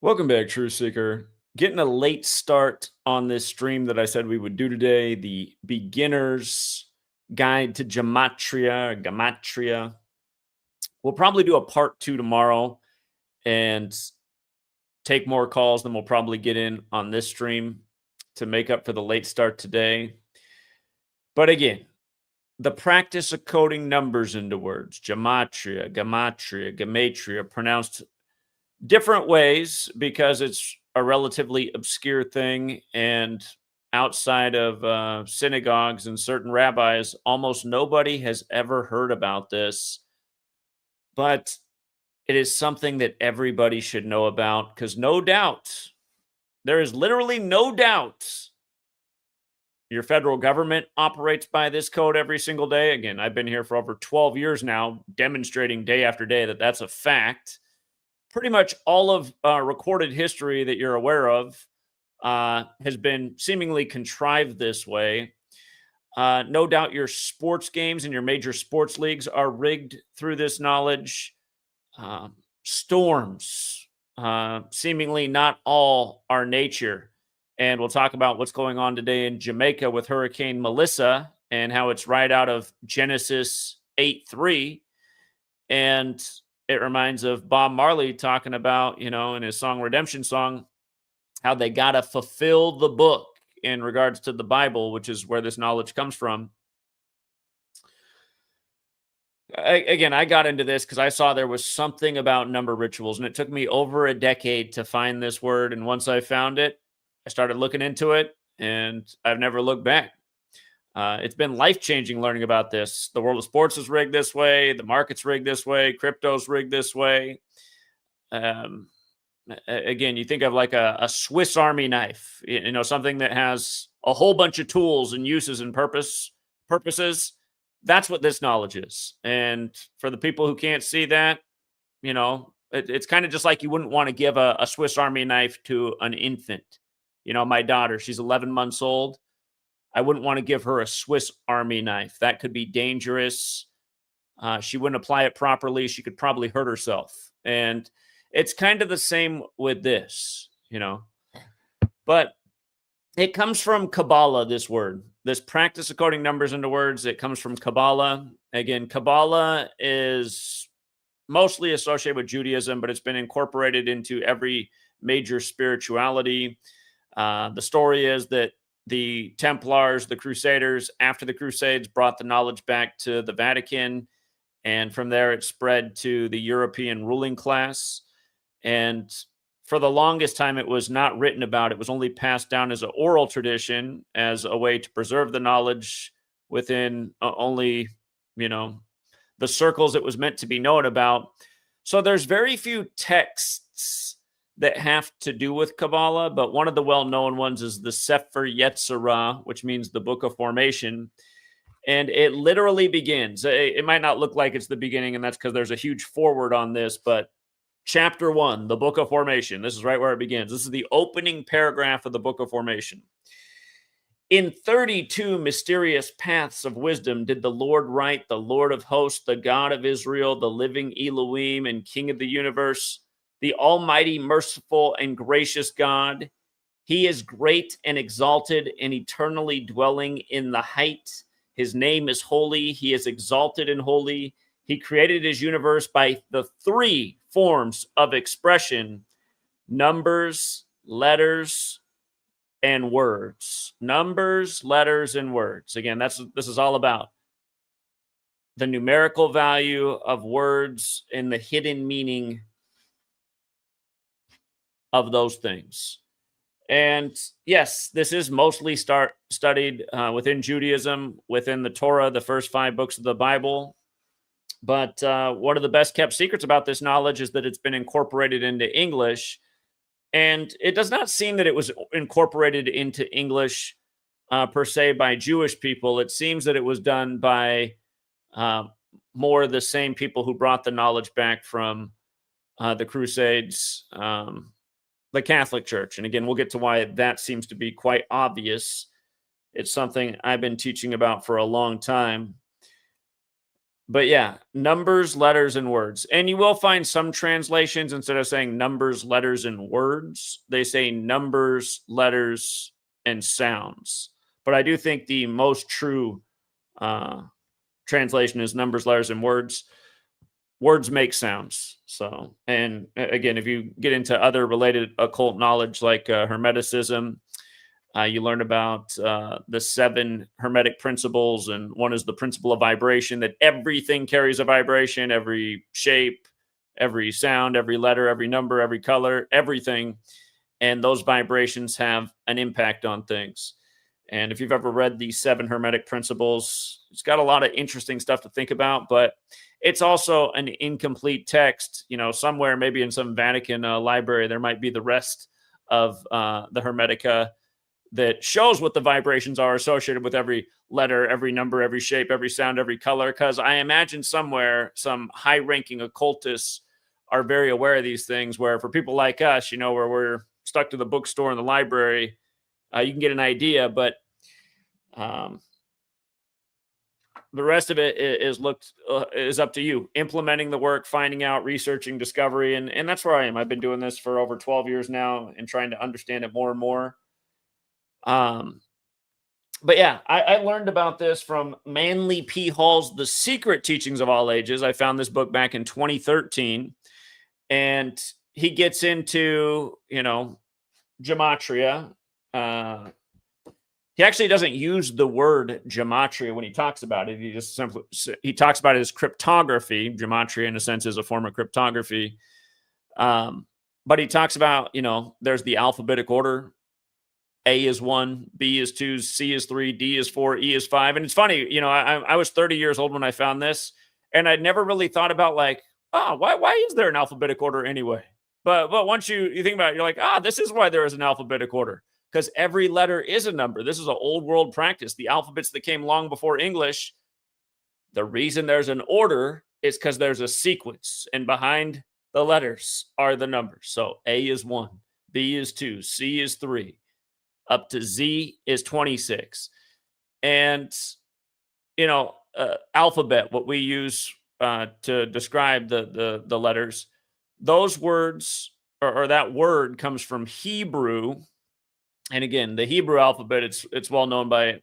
Welcome back, True Seeker. Getting a late start on this stream that I said we would do today, the beginner's guide to Gematria. We'll probably do a part 2 tomorrow and take more calls than we'll probably get in on this stream to make up for the late start today. But again, the practice of coding numbers into words, Gematria, pronounced different ways because it's a relatively obscure thing, and outside of synagogues and certain rabbis, almost nobody has ever heard about this. But it is something that everybody should know about, because no doubt, there is literally no doubt, your federal government operates by this code every single day. Again, I've been here for over 12 years now, demonstrating day after day that that's a fact. Pretty much all of recorded history that you're aware of has been seemingly contrived this way. No doubt your sports games and your major sports leagues are rigged through this knowledge. Storms, seemingly not all are nature. And we'll talk about what's going on today in Jamaica with Hurricane Melissa and how it's right out of Genesis 8:3. And it reminds of Bob Marley talking about, in his song Redemption Song, how they got to fulfill the book in regards to the Bible, which is where this knowledge comes from. I got into this because I saw there was something about number rituals, and it took me over a decade to find this word. And once I found it, I started looking into it, and I've never looked back. It's been life-changing learning about this. The world of sports is rigged this way. The market's rigged this way. Crypto's rigged this way. Again, you think of like a Swiss Army knife, something that has a whole bunch of tools and uses and purposes. That's what this knowledge is. And for the people who can't see that, it's kind of just like you wouldn't want to give a Swiss Army knife to an infant. My daughter, she's 11 months old. I wouldn't want to give her a Swiss Army knife. That could be dangerous. She wouldn't apply it properly. She could probably hurt herself. And it's kind of the same with this, But it comes from Kabbalah, this word. This practice of coding numbers into words, it comes from Kabbalah. Again, Kabbalah is mostly associated with Judaism, but it's been incorporated into every major spirituality. The story is that the Templars, the Crusaders, after the Crusades, brought the knowledge back to the Vatican. And from there, it spread to the European ruling class. And for the longest time, it was not written about. It was only passed down as an oral tradition, as a way to preserve the knowledge within only, the circles it was meant to be known about. So there's very few texts that have to do with Kabbalah, but one of the well-known ones is the Sefer Yetzirah, which means the Book of Formation. And it literally begins. It might not look like it's the beginning, and that's because there's a huge forward on this, but Chapter 1, the Book of Formation. This is right where it begins. This is the opening paragraph of the Book of Formation. In 32 mysterious paths of wisdom did the Lord write, the Lord of hosts, the God of Israel, the living Elohim and King of the universe, the almighty, merciful, and gracious God. He is great and exalted and eternally dwelling in the height. His name is holy. He is exalted and holy. He created his universe by the 3 forms of expression: numbers, letters, and words. Numbers, letters, and words. Again, this is all about the numerical value of words and the hidden meaning of those things. And yes, this is mostly studied within Judaism, within the Torah, the first 5 books of the Bible. But one of the best kept secrets about this knowledge is that it's been incorporated into English. And it does not seem that it was incorporated into English per se by Jewish people. It seems that it was done by more the same people who brought the knowledge back from the Crusades, the Catholic Church. And again, we'll get to why that seems to be quite obvious. It's something I've been teaching about for a long time. But yeah, numbers, letters, and words. And you will find some translations, instead of saying numbers, letters, and words, they say numbers, letters, and sounds. But I do think the most true uh, translation is numbers, letters, and words. Words make sounds. So, and again, if you get into other related occult knowledge like Hermeticism, you learn about the 7 Hermetic principles, and one is the principle of vibration, that everything carries a vibration, every shape, every sound, every letter, every number, every color, everything. And those vibrations have an impact on things. And if you've ever read the 7 Hermetic principles, it's got a lot of interesting stuff to think about, but it's also an incomplete text. Somewhere, maybe in some Vatican library, there might be the rest of the Hermetica that shows what the vibrations are associated with every letter, every number, every shape, every sound, every color. Because I imagine somewhere some high ranking occultists are very aware of these things, where for people like us, where we're stuck to the bookstore and the library, you can get an idea, but um, the rest of it is up to you, implementing the work, finding out, researching, discovery. And that's where I am. I've been doing this for over 12 years now and trying to understand it more and more. Um, but yeah, I learned about this from Manly P. Hall's The Secret Teachings of All Ages. I found this book back in 2013, and he gets into, gematria. He actually doesn't use the word gematria when he talks about it. He talks about it as cryptography. Gematria, in a sense, is a form of cryptography. But he talks about, there's the alphabetic order. A is 1, B is 2, C is 3, D is 4, E is 5. And it's funny, I was 30 years old when I found this, and I'd never really thought about, like, why is there an alphabetic order anyway? But once you think about it, you're like, this is why there is an alphabetic order, because every letter is a number. This is an old world practice. The alphabets that came long before English, the reason there's an order is because there's a sequence, and behind the letters are the numbers. So A is 1, B is 2, C is 3, up to Z is 26. And, alphabet, what we use to describe the letters, those words, or that word, comes from Hebrew. And again, the Hebrew alphabet, it's well known by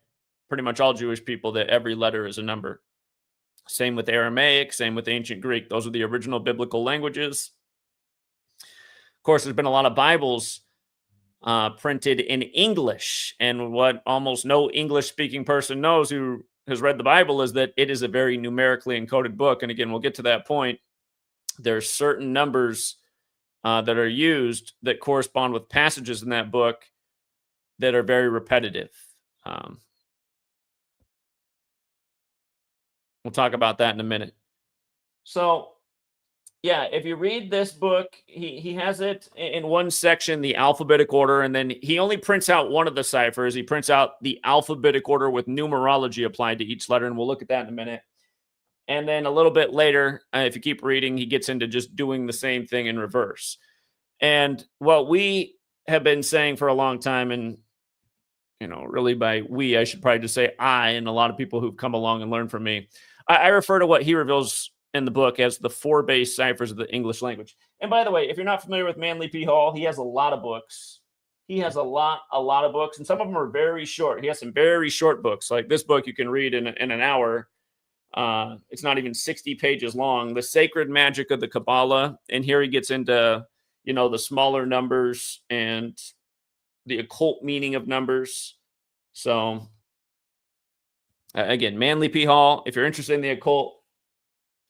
pretty much all Jewish people that every letter is a number. Same with Aramaic, same with ancient Greek. Those are the original biblical languages. Of course, there's been a lot of Bibles printed in English. And what almost no English speaking person knows who has read the Bible is that it is a very numerically encoded book. And again, we'll get to that point. There's certain numbers that are used that correspond with passages in that book that are very repetitive. We'll talk about that in a minute. So, yeah, if you read this book, he has it in one section, the alphabetic order, and then he only prints out one of the ciphers. He prints out the alphabetic order with numerology applied to each letter, and we'll look at that in a minute. And then a little bit later, if you keep reading, he gets into just doing the same thing in reverse. And what we have been saying for a long time, and really by we, I should probably just say I, and a lot of people who've come along and learned from me, I refer to what he reveals in the book as the 4 base ciphers of the English language. And by the way, if you're not familiar with Manly P. Hall, he has a lot of books. He has a lot of books, and some of them are very short. He has some very short books. Like this book you can read in an hour. It's not even 60 pages long. The Sacred Magic of the Kabbalah. And here he gets into, the smaller numbers and the occult meaning of numbers. So again, Manly P. Hall, if you're interested in the occult,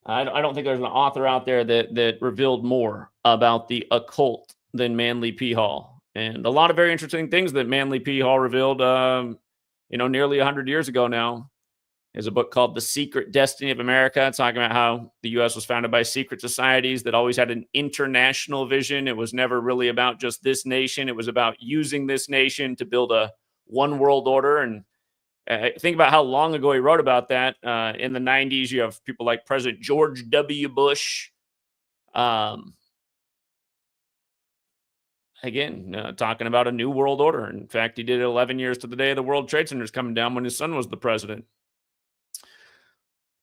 I don't think there's an author out there that revealed more about the occult than Manly P. Hall. And a lot of very interesting things that Manly P. Hall revealed, nearly 100 years ago now. There's a book called The Secret Destiny of America. It's talking about how the U.S. was founded by secret societies that always had an international vision. It was never really about just this nation. It was about using this nation to build a one world order. And think about how long ago he wrote about that. In the 90s, you have people like President George W. Bush. Talking about a new world order. In fact, he did it 11 years to the day of the World Trade Centers coming down when his son was the president.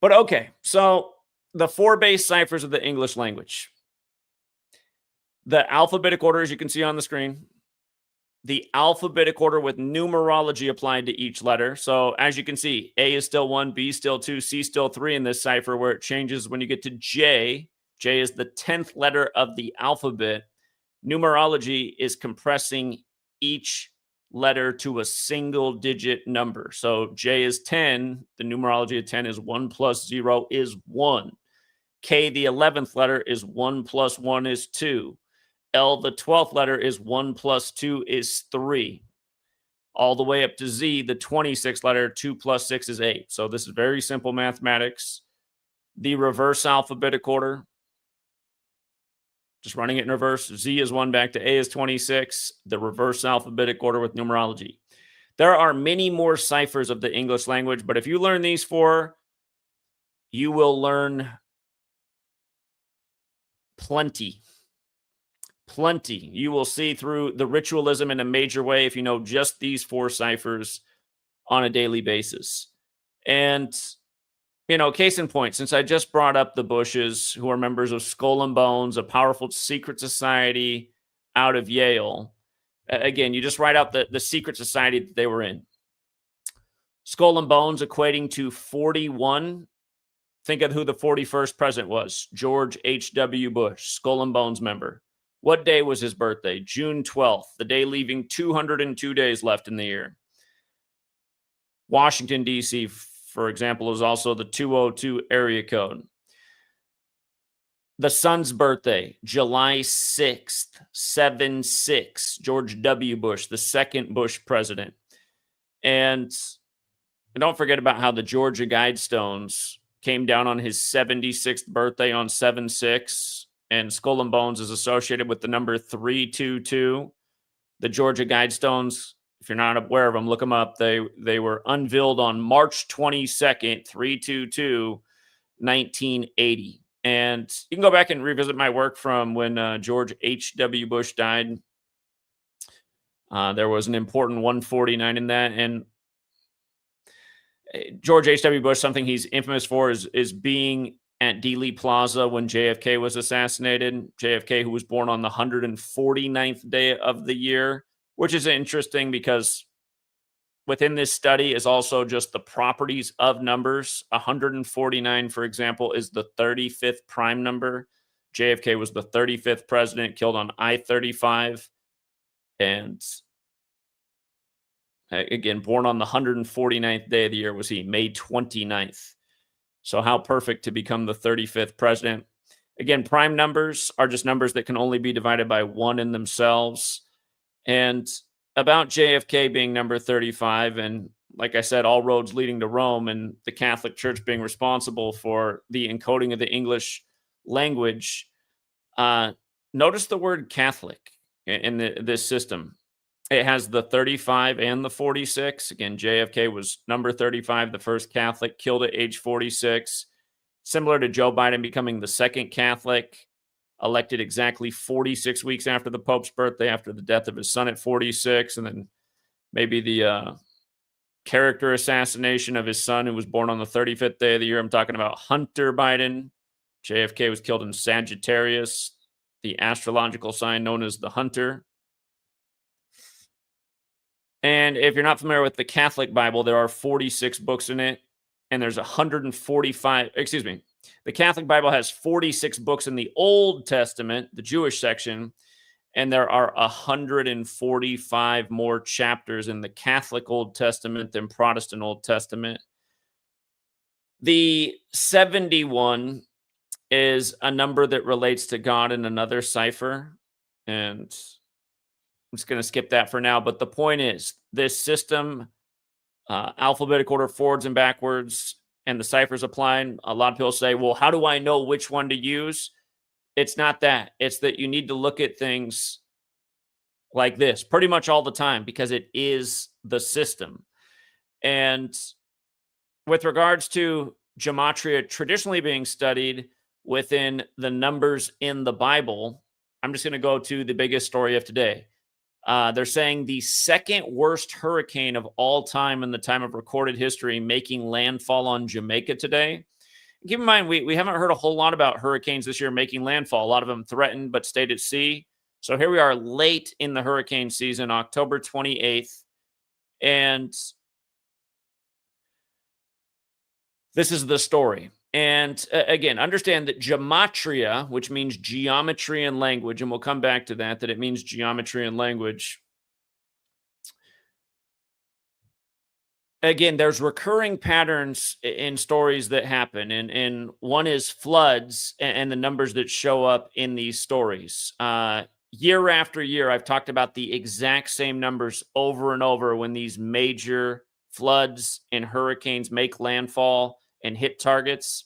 But okay, so the 4 base ciphers of the English language. The alphabetic order, as you can see on the screen, the alphabetic order with numerology applied to each letter. So as you can see, A is still 1, B is still 2, C still 3 in this cipher, where it changes when you get to J. J is the 10th letter of the alphabet. Numerology is compressing each letter to a single digit number. So J is 10. The numerology of 10 is 1 plus 0 is 1. K, the 11th letter, is 1 plus 1 is 2. L, the 12th letter, is 1 plus 2 is 3. All the way up to Z, the 26th letter, 2 plus 6 is 8. So this is very simple mathematics. The reverse alphabetic order, just running it in reverse. Z is 1 back to A is 26. The reverse alphabetic order with numerology. There are many more ciphers of the English language, but if you learn these 4, you will learn plenty. Plenty. You will see through the ritualism in a major way if you know just these 4 ciphers on a daily basis. And, case in point, since I just brought up the Bushes, who are members of Skull and Bones, a powerful secret society out of Yale. Again, you just write out the secret society that they were in. Skull and Bones equating to 41. Think of who the 41st president was. George H.W. Bush, Skull and Bones member. What day was his birthday? June 12th, the day leaving 202 days left in the year. Washington, D.C., for example, is also the 202 area code. The son's birthday, July 6th, 7-6, George W. Bush, the second Bush president. And don't forget about how the Georgia Guidestones came down on his 76th birthday on 7-6. And Skull and Bones is associated with the number 322. The Georgia Guidestones, if you're not aware of them, look them up. They were unveiled on March 22nd, 322, 1980. And you can go back and revisit my work from when George H.W. Bush died. There was an important 149 in that. And George H.W. Bush, something he's infamous for is being at Dealey Plaza when JFK was assassinated. JFK, who was born on the 149th day of the year, which is interesting because within this study is also just the properties of numbers. 149, for example, is the 35th prime number. JFK was the 35th president, killed on I-35. And again, born on the 149th day of the year was he, May 29th. So how perfect to become the 35th president. Again, prime numbers are just numbers that can only be divided by 1 in themselves. And about JFK being number 35, and like I said, all roads leading to Rome, and the Catholic Church being responsible for the encoding of the English language, notice the word Catholic in this system. It has the 35 and the 46. Again, JFK was number 35, the first Catholic, killed at age 46. Similar to Joe Biden becoming the second Catholic, elected exactly 46 weeks after the Pope's birthday, after the death of his son at 46. And then maybe the character assassination of his son, who was born on the 35th day of the year. I'm talking about Hunter Biden. JFK was killed in Sagittarius, the astrological sign known as the Hunter. And if you're not familiar with the Catholic Bible, there are 46 books in it, and there's 145, the Catholic Bible has 46 books in the Old Testament, the Jewish section, and there are 145 more chapters in the Catholic Old Testament than Protestant Old Testament. The 71 is a number that relates to God in another cipher, and I'm just going to skip that for now. But the point is, this system, alphabetic order forwards and backwards, and the ciphers applied. A lot of people say, well, how do I know which one to use? It's not that. It's that you need to look at things like this pretty much all the time because it is the system. And with regards to gematria traditionally being studied within the numbers in the Bible, I'm just going to go to the biggest story of today. They're saying the second worst hurricane of all time in the time of recorded history making landfall on Jamaica today. Keep in mind, we haven't heard a whole lot about hurricanes this year making landfall. A lot of them threatened but stayed at sea. So here we are late in the hurricane season, October 28th. And this is the story. And again, understand that gematria, which means geometry and language, and we'll come back to that it means geometry and language. Again, there's recurring patterns in stories that happen, and one is floods and the numbers that show up in these stories. Year after year, I've talked about the exact same numbers over and over when these major floods and hurricanes make landfall and hit targets.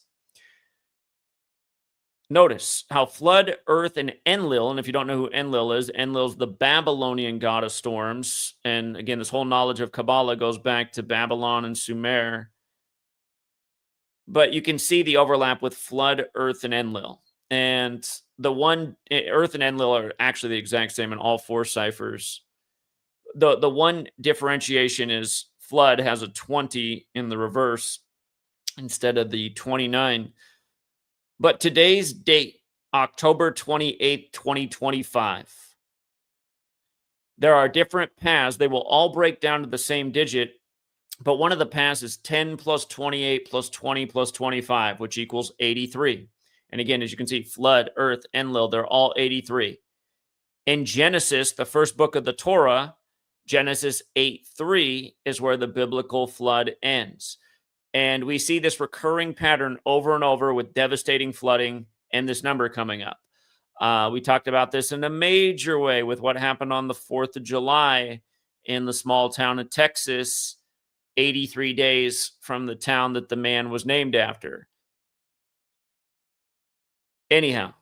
Notice how flood, earth, and Enlil, and if you don't know who Enlil is the Babylonian god of storms. And again, this whole knowledge of Kabbalah goes back to Babylon and Sumer. But you can see the overlap with flood, earth, and Enlil. And the one, earth and Enlil are actually the exact same in all four ciphers. The one differentiation is flood has a 20 in the reverse instead of the 29. But today's date, October 28th, 2025, there are different paths. They will all break down to the same digit, but one of the paths is 10 plus 28 plus 20 plus 25, which equals 83. And again, as you can see, flood, earth, Enlil, they're all 83. In Genesis, the first book of the Torah, Genesis 8:3 is where the biblical flood ends. And we see this recurring pattern over and over with devastating flooding and this number coming up. We talked about this in a major way with what happened on the 4th of July in the small town of Texas, 83 days from the town that the man was named after. Anyhow,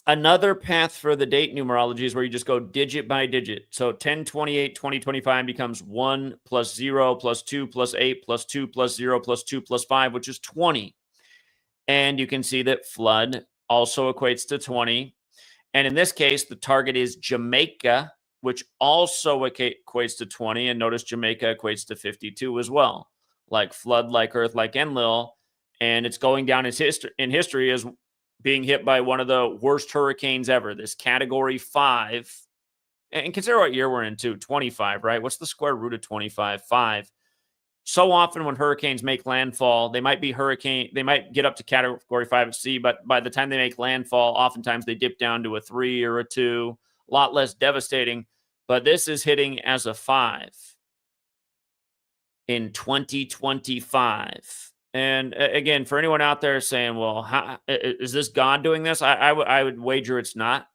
another path for the date numerology is where you just go digit by digit. So 10/28, 2025 becomes 1 plus 0 plus 2 plus 8 plus 2 plus 0 plus 2 plus 5, which is 20. And you can see that flood also equates to 20. And in this case, the target is Jamaica, which also equates to 20. And notice Jamaica equates to 52 as well. Like flood, like earth, like Enlil. And it's going down in history as being hit by one of the worst hurricanes ever, this category 5. And consider what year we're in too, 25, right? What's the square root of 25? 5. So often when hurricanes make landfall, they might get up to category 5 at sea, but by the time they make landfall, oftentimes they dip down to a 3 or a 2, a lot less devastating. But this is hitting as a 5 in 2025. And again, for anyone out there saying, well, how, is this God doing this? I would wager it's not.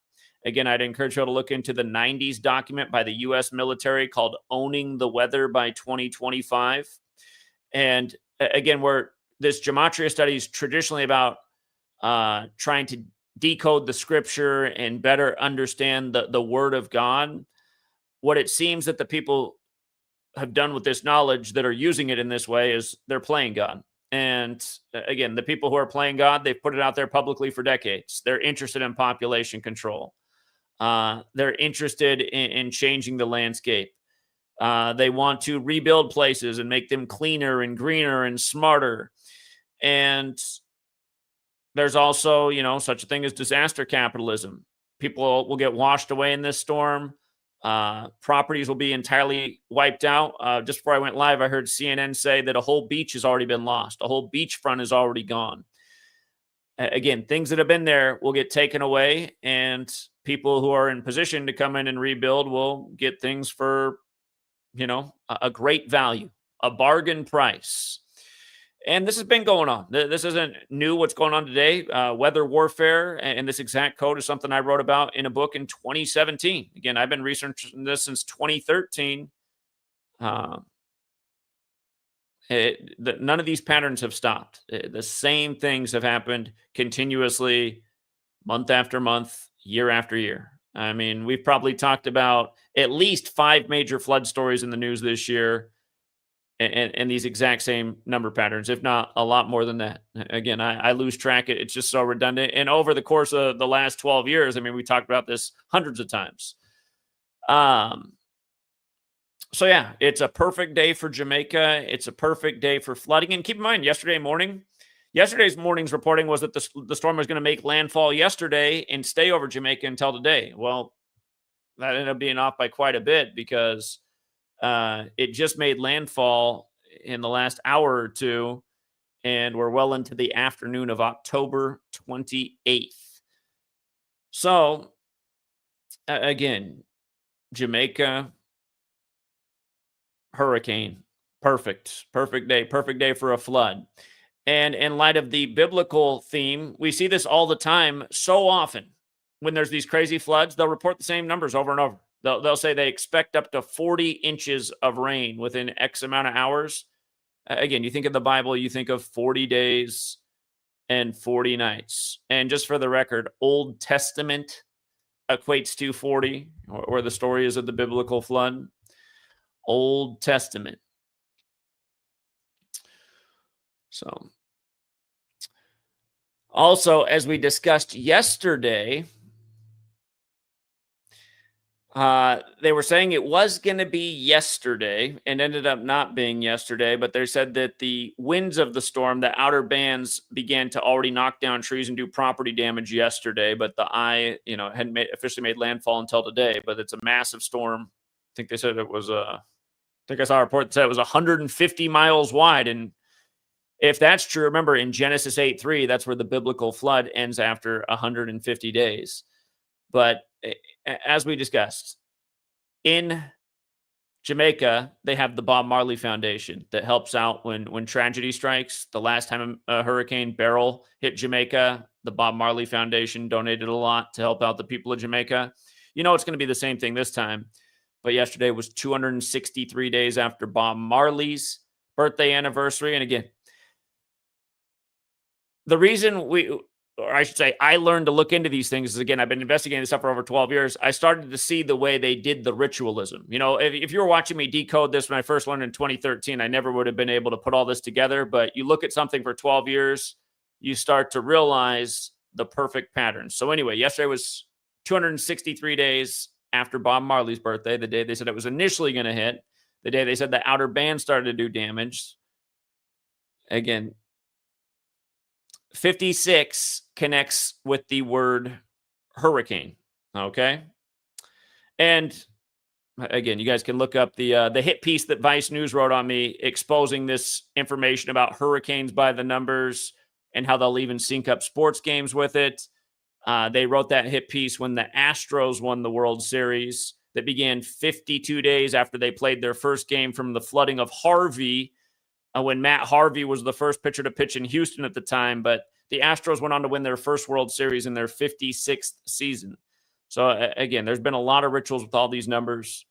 Again, I'd encourage you to look into the 90s document by the U.S. military called Owning the Weather by 2025. And again, where this Gematria study is traditionally about trying to decode the scripture and better understand the word of God. What it seems that the people have done with this knowledge that are using it in this way is they're playing God. And again, the people who are playing God, they've put it out there publicly for decades. They're interested in population control. They're interested in changing the landscape. They want to rebuild places and make them cleaner and greener and smarter. And there's also, such a thing as disaster capitalism. People will get washed away in this storm. Properties will be entirely wiped out. Just before I went live, I heard CNN say that a whole beach has already been lost. A whole beachfront is already gone. Again, things that have been there will get taken away, and people who are in position to come in and rebuild will get things for, a great value, a bargain price. And this has been going on. This isn't new what's going on today. Weather warfare and this exact code is something I wrote about in a book in 2017. Again, I've been researching this since 2013. None of these patterns have stopped. The same things have happened continuously, month after month, year after year. I mean, we've probably talked about at least 5 major flood stories in the news this year. And these exact same number patterns, if not a lot more than that. Again, I lose track. It's just so redundant. And over the course of the last 12 years, I mean, we talked about this hundreds of times. So yeah, it's a perfect day for Jamaica. It's a perfect day for flooding. And keep in mind, yesterday morning, Yesterday's morning's reporting was that the storm was going to make landfall yesterday and stay over Jamaica until today. Well, that ended up being off by quite a bit because it just made landfall in the last hour or two, and we're well into the afternoon of October 28th. So, again, Jamaica, hurricane, perfect day for a flood. And in light of the biblical theme, we see this all the time so often. When there's these crazy floods, they'll report the same numbers over and over. They'll say they expect up to 40 inches of rain within X amount of hours. Again, you think of the Bible, you think of 40 days and 40 nights. And just for the record, Old Testament equates to 40, or the story is of the biblical flood. Old Testament. So, also, as we discussed yesterday, they were saying it was going to be yesterday and ended up not being yesterday, but they said that the winds of the storm, the outer bands, began to already knock down trees and do property damage yesterday, but the eye, hadn't officially made landfall until today, but it's a massive storm. I think they said it was, I think I saw a report that said it was 150 miles wide. And if that's true, remember in Genesis 8:3, that's where the biblical flood ends after 150 days. But as we discussed, in Jamaica, they have the Bob Marley Foundation that helps out when tragedy strikes. The last time Hurricane Beryl hit Jamaica, the Bob Marley Foundation donated a lot to help out the people of Jamaica. It's going to be the same thing this time. But yesterday was 263 days after Bob Marley's birthday anniversary. And again, the reason I learned to look into these things is, again, I've been investigating this stuff for over 12 years. I started to see the way they did the ritualism. If you were watching me decode this when I first learned in 2013, I never would have been able to put all this together. But you look at something for 12 years, you start to realize the perfect pattern. So anyway, yesterday was 263 days after Bob Marley's birthday, the day they said it was initially going to hit, the day they said the outer band started to do damage. Again, 56 connects with the word hurricane, okay? And again, you guys can look up the hit piece that Vice News wrote on me exposing this information about hurricanes by the numbers and how they'll even sync up sports games with it. They wrote that hit piece when the Astros won the World Series that began 52 days after they played their first game from the flooding of Harvey, when Matt Harvey was the first pitcher to pitch in Houston at the time. But the Astros went on to win their first World Series in their 56th season. So again, there's been a lot of rituals with all these numbers.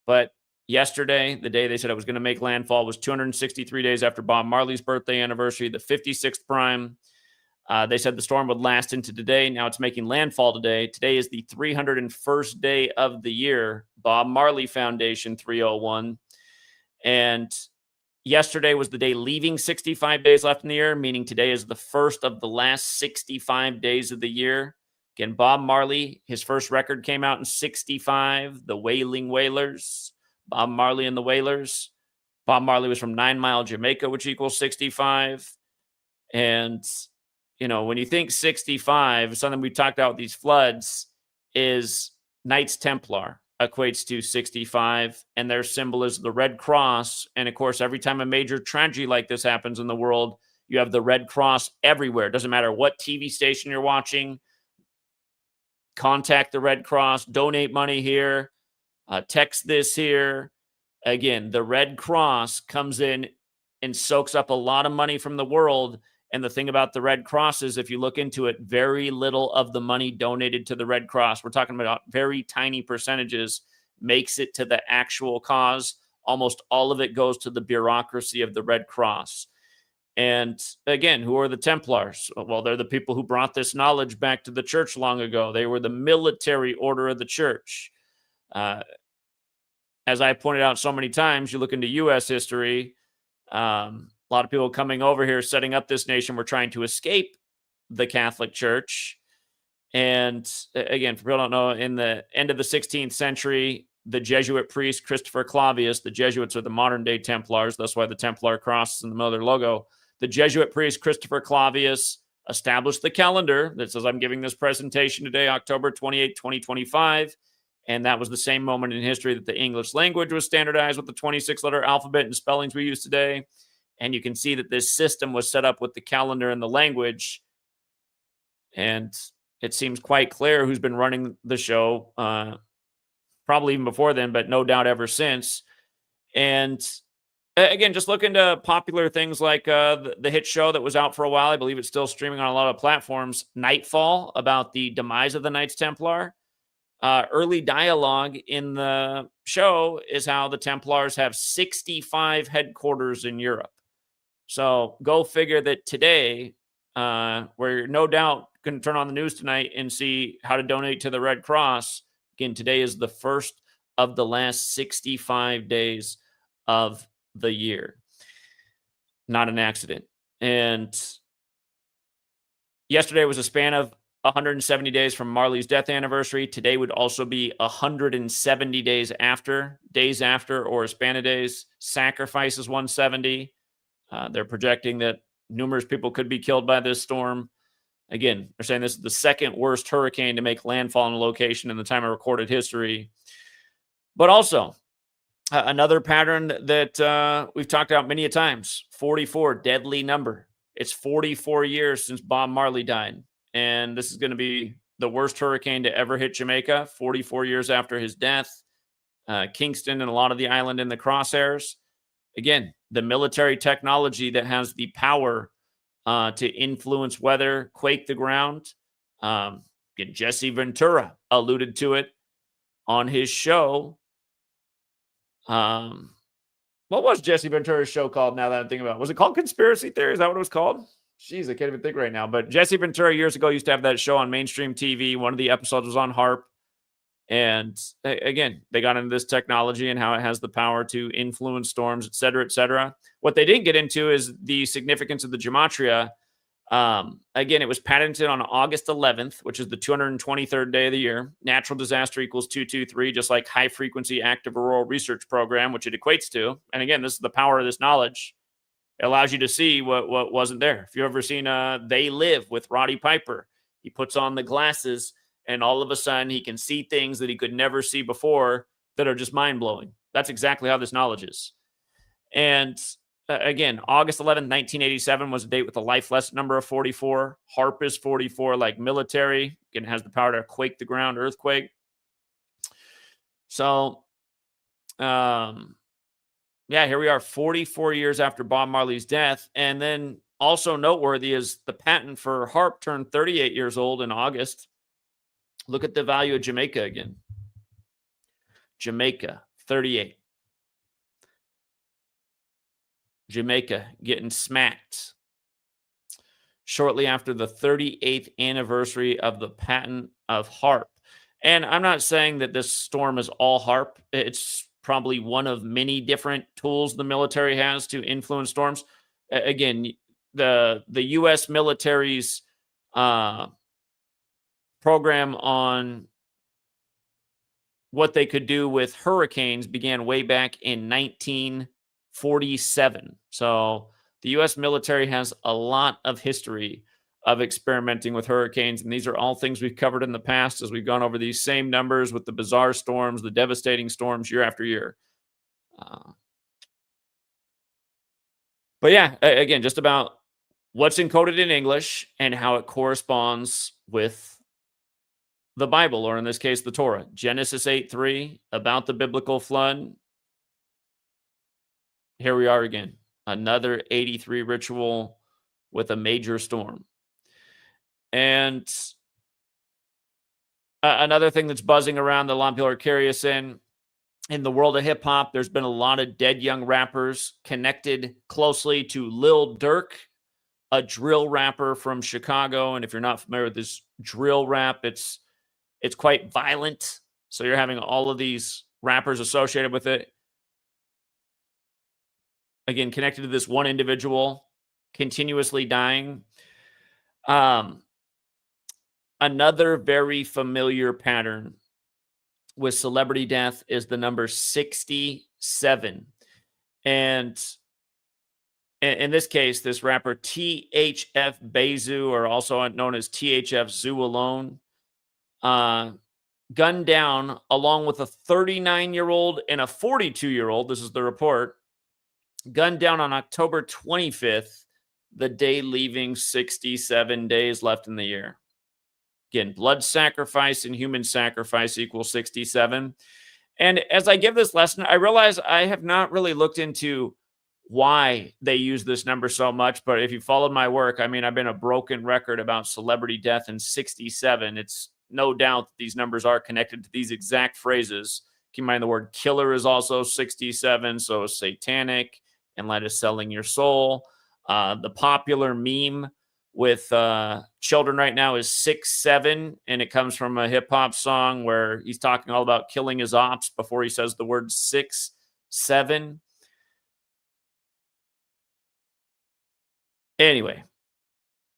But yesterday, the day they said it was going to make landfall, was 263 days after Bob Marley's birthday anniversary, the 56th prime. They said the storm would last into today. Now it's making landfall today. Today is the 301st day of the year. Bob Marley Foundation 301. And yesterday was the day leaving 65 days left in the year, meaning today is the first of the last 65 days of the year. Again, Bob Marley, his first record came out in 65, the Wailing Wailers. Bob Marley and the Wailers. Bob Marley was from 9 Mile, Jamaica, which equals 65. And, when you think 65, something we talked about with these floods is Knights Templar equates to 65, and their symbol is the Red Cross. And of course, every time a major tragedy like this happens in the world, you have the Red Cross everywhere. It doesn't matter what TV station you're watching. Contact the Red Cross, donate money here, text this here. Again, the Red Cross comes in and soaks up a lot of money from the world. And the thing about the Red Cross is, if you look into it, very little of the money donated to the Red Cross, we're talking about very tiny percentages, makes it to the actual cause. Almost all of it goes to the bureaucracy of the Red Cross. And again, who are the Templars? Well, they're the people who brought this knowledge back to the church long ago. They were the military order of the church. As I pointed out so many times, you look into U.S. history, a lot of people coming over here, setting up this nation, were trying to escape the Catholic Church. And again, for people who don't know, in the end of the 16th century, the Jesuit priest Christopher Clavius, the Jesuits are the modern day Templars. That's why the Templar cross is in the middle of their logo. the Jesuit priest Christopher Clavius established the calendar that says, I'm giving this presentation today, October 28, 2025. And that was the same moment in history that the English language was standardized with the 26-letter alphabet and spellings we use today. And you can see that this system was set up with the calendar and the language. And it seems quite clear who's been running the show, probably even before then, but no doubt ever since. And again, just look into popular things like the hit show that was out for a while. I believe it's still streaming on a lot of platforms. Nightfall, about the demise of the Knights Templar. Early dialogue in the show is how the Templars have 65 headquarters in Europe. So go figure that today, where you're no doubt going to turn on the news tonight and see how to donate to the Red Cross. Again, today is the first of the last 65 days of the year. Not an accident. And yesterday was a span of 170 days from Marley's death anniversary. Today would also be 170 days after, or a span of days. Sacrifice is 170. They're projecting that numerous people could be killed by this storm. Again, they're saying this is the second worst hurricane to make landfall in a location in the time of recorded history. But also, another pattern that we've talked about many a times, 44, deadly number. It's 44 years since Bob Marley died. And this is going to be the worst hurricane to ever hit Jamaica, 44 years after his death. Kingston and a lot of the island in the crosshairs. Again, the military technology that has the power to influence weather, quake the ground. Jesse Ventura alluded to it on his show. What was Jesse Ventura's show called now that I'm thinking about it? Was it called Conspiracy Theory? Is that what it was called? Jeez, I can't even think right now. But Jesse Ventura years ago used to have that show on mainstream TV. One of the episodes was on HARP. And again, they got into this technology and how it has the power to influence storms, et cetera, et cetera. What they didn't get into is the significance of the Gematria. Again, it was patented on August 11th, which is the 223rd day of the year. Natural disaster equals 223, just like high frequency active auroral research program, which it equates to. And again, this is the power of this knowledge. It allows you to see what wasn't there. If you've ever seen They Live with Roddy Piper, he puts on the glasses and all of a sudden he can see things that he could never see before that are just mind-blowing. That's exactly how this knowledge is. And again, August 11th, 1987 was a date with a life lesson number of 44. HARP is 44, like military. Again, it has the power to quake the ground, earthquake. So, yeah, here we are 44 years after Bob Marley's death. And then also noteworthy is the patent for HARP turned 38 years old in August. Look at the value of Jamaica again. Jamaica, 38. Jamaica getting smacked shortly after the 38th anniversary of the patent of HARP. And I'm not saying that this storm is all HARP. It's probably one of many different tools the military has to influence storms. Again, the U.S. military's program on what they could do with hurricanes began way back in 1947. So the U.S. military has a lot of history of experimenting with hurricanes, and these are all things we've covered in the past as we've gone over these same numbers with the bizarre storms, the devastating storms year after year. But yeah, again, just about what's encoded in English and how it corresponds with the Bible, or in this case, the Torah. Genesis 8:3, about the biblical flood. Here we are again. Another 83 ritual with a major storm. And another thing that's buzzing around that a lot of people are curious in the world of hip hop, there's been a lot of dead young rappers connected closely to Lil Durk, a drill rapper from Chicago. And if you're not familiar with this drill rap, it's quite violent. So you're having all of these rappers associated with it. Again, connected to this one individual continuously dying. Another very familiar pattern with celebrity death is the number 67. And In this case, this rapper THF Bayzoo, or also known as THF Zoo alone, gunned down along with a 39-year-old and a 42-year-old. This is the report. Gunned down on October 25th, the day leaving 67 days left in the year. Again, blood sacrifice and human sacrifice equals 67. And as I give this lesson, I realize I have not really looked into why they use this number so much. But if you followed my work, I mean, I've been a broken record about celebrity death in 67. It's no doubt that these numbers are connected to these exact phrases. Keep in mind the word killer is also 67. So satanic and light is selling your soul. The popular meme with children right now is 6'7", and it comes from a hip hop song where he's talking all about killing his ops before he says the word 6'7". Anyway,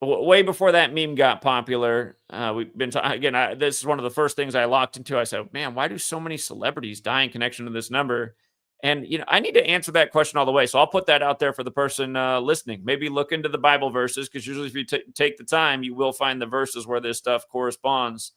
way before that meme got popular, we've been again. This is one of the first things I locked into. I said, "Man, why do so many celebrities die in connection to this number?" And I need to answer that question all the way. So I'll put that out there for the person listening. Maybe look into the Bible verses, because usually if you take the time, you will find the verses where this stuff corresponds.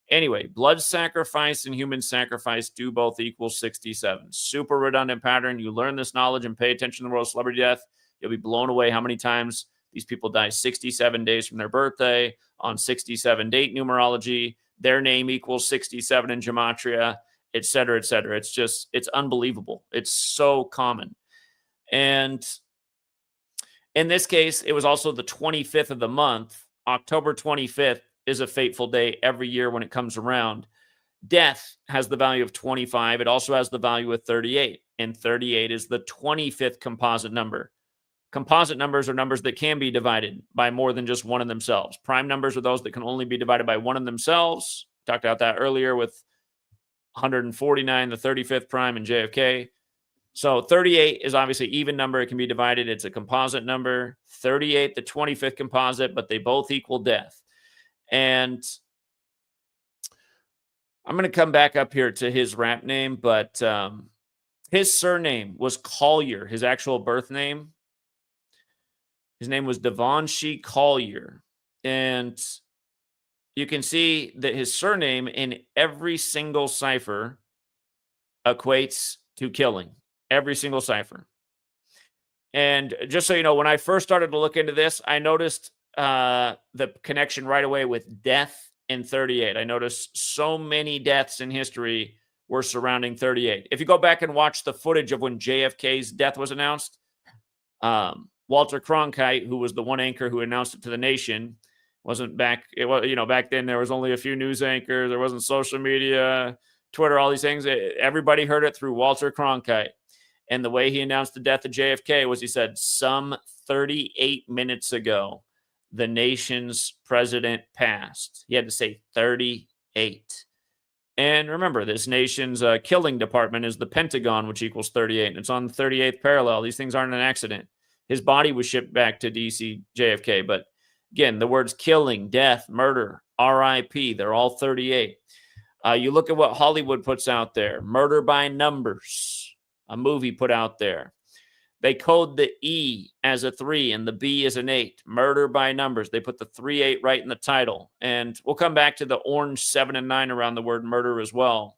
Anyway, blood sacrifice and human sacrifice do both equal 67. Super redundant pattern. You learn this knowledge and pay attention to the world of celebrity death. You'll be blown away how many times these people die 67 days from their birthday on 67 date numerology. Their name equals 67 in Gematria, et cetera, et cetera. It's unbelievable. It's so common. And in this case, it was also the 25th of the month. October 25th is a fateful day every year when it comes around. Death has the value of 25. It also has the value of 38. And 38 is the 25th composite number. Composite numbers are numbers that can be divided by more than just one of themselves. Prime numbers are those that can only be divided by one of themselves. Talked about that earlier with 149, the 35th prime, and JFK. So 38 is obviously an even number. It can be divided. It's a composite number. 38, the 25th composite, but they both equal death. And I'm going to come back up here to his rap name, but his surname was Collier, his actual birth name. His name was Devonshee Collier. And you can see that his surname in every single cipher equates to killing. Every single cipher. And just so you know, when I first started to look into this, I noticed the connection right away with death and 38. I noticed so many deaths in history were surrounding 38. If you go back and watch the footage of when JFK's death was announced, Walter Cronkite, who was the one anchor who announced it to the nation, wasn't back. It was, back then there was only a few news anchors. There wasn't social media, Twitter, all these things. Everybody heard it through Walter Cronkite. And the way he announced the death of JFK was he said, some 38 minutes ago, the nation's president passed. He had to say 38. And remember, this nation's killing department is the Pentagon, which equals 38. And it's on the 38th parallel. These things aren't an accident. His body was shipped back to D.C. JFK. But again, the words killing, death, murder, RIP, they're all 38. You look at what Hollywood puts out there. Murder by Numbers, a movie put out there. They code the E as a 3 and the B as an 8. Murder by Numbers. They put the 3-8 right in the title. And we'll come back to the orange 7 and 9 around the word murder as well.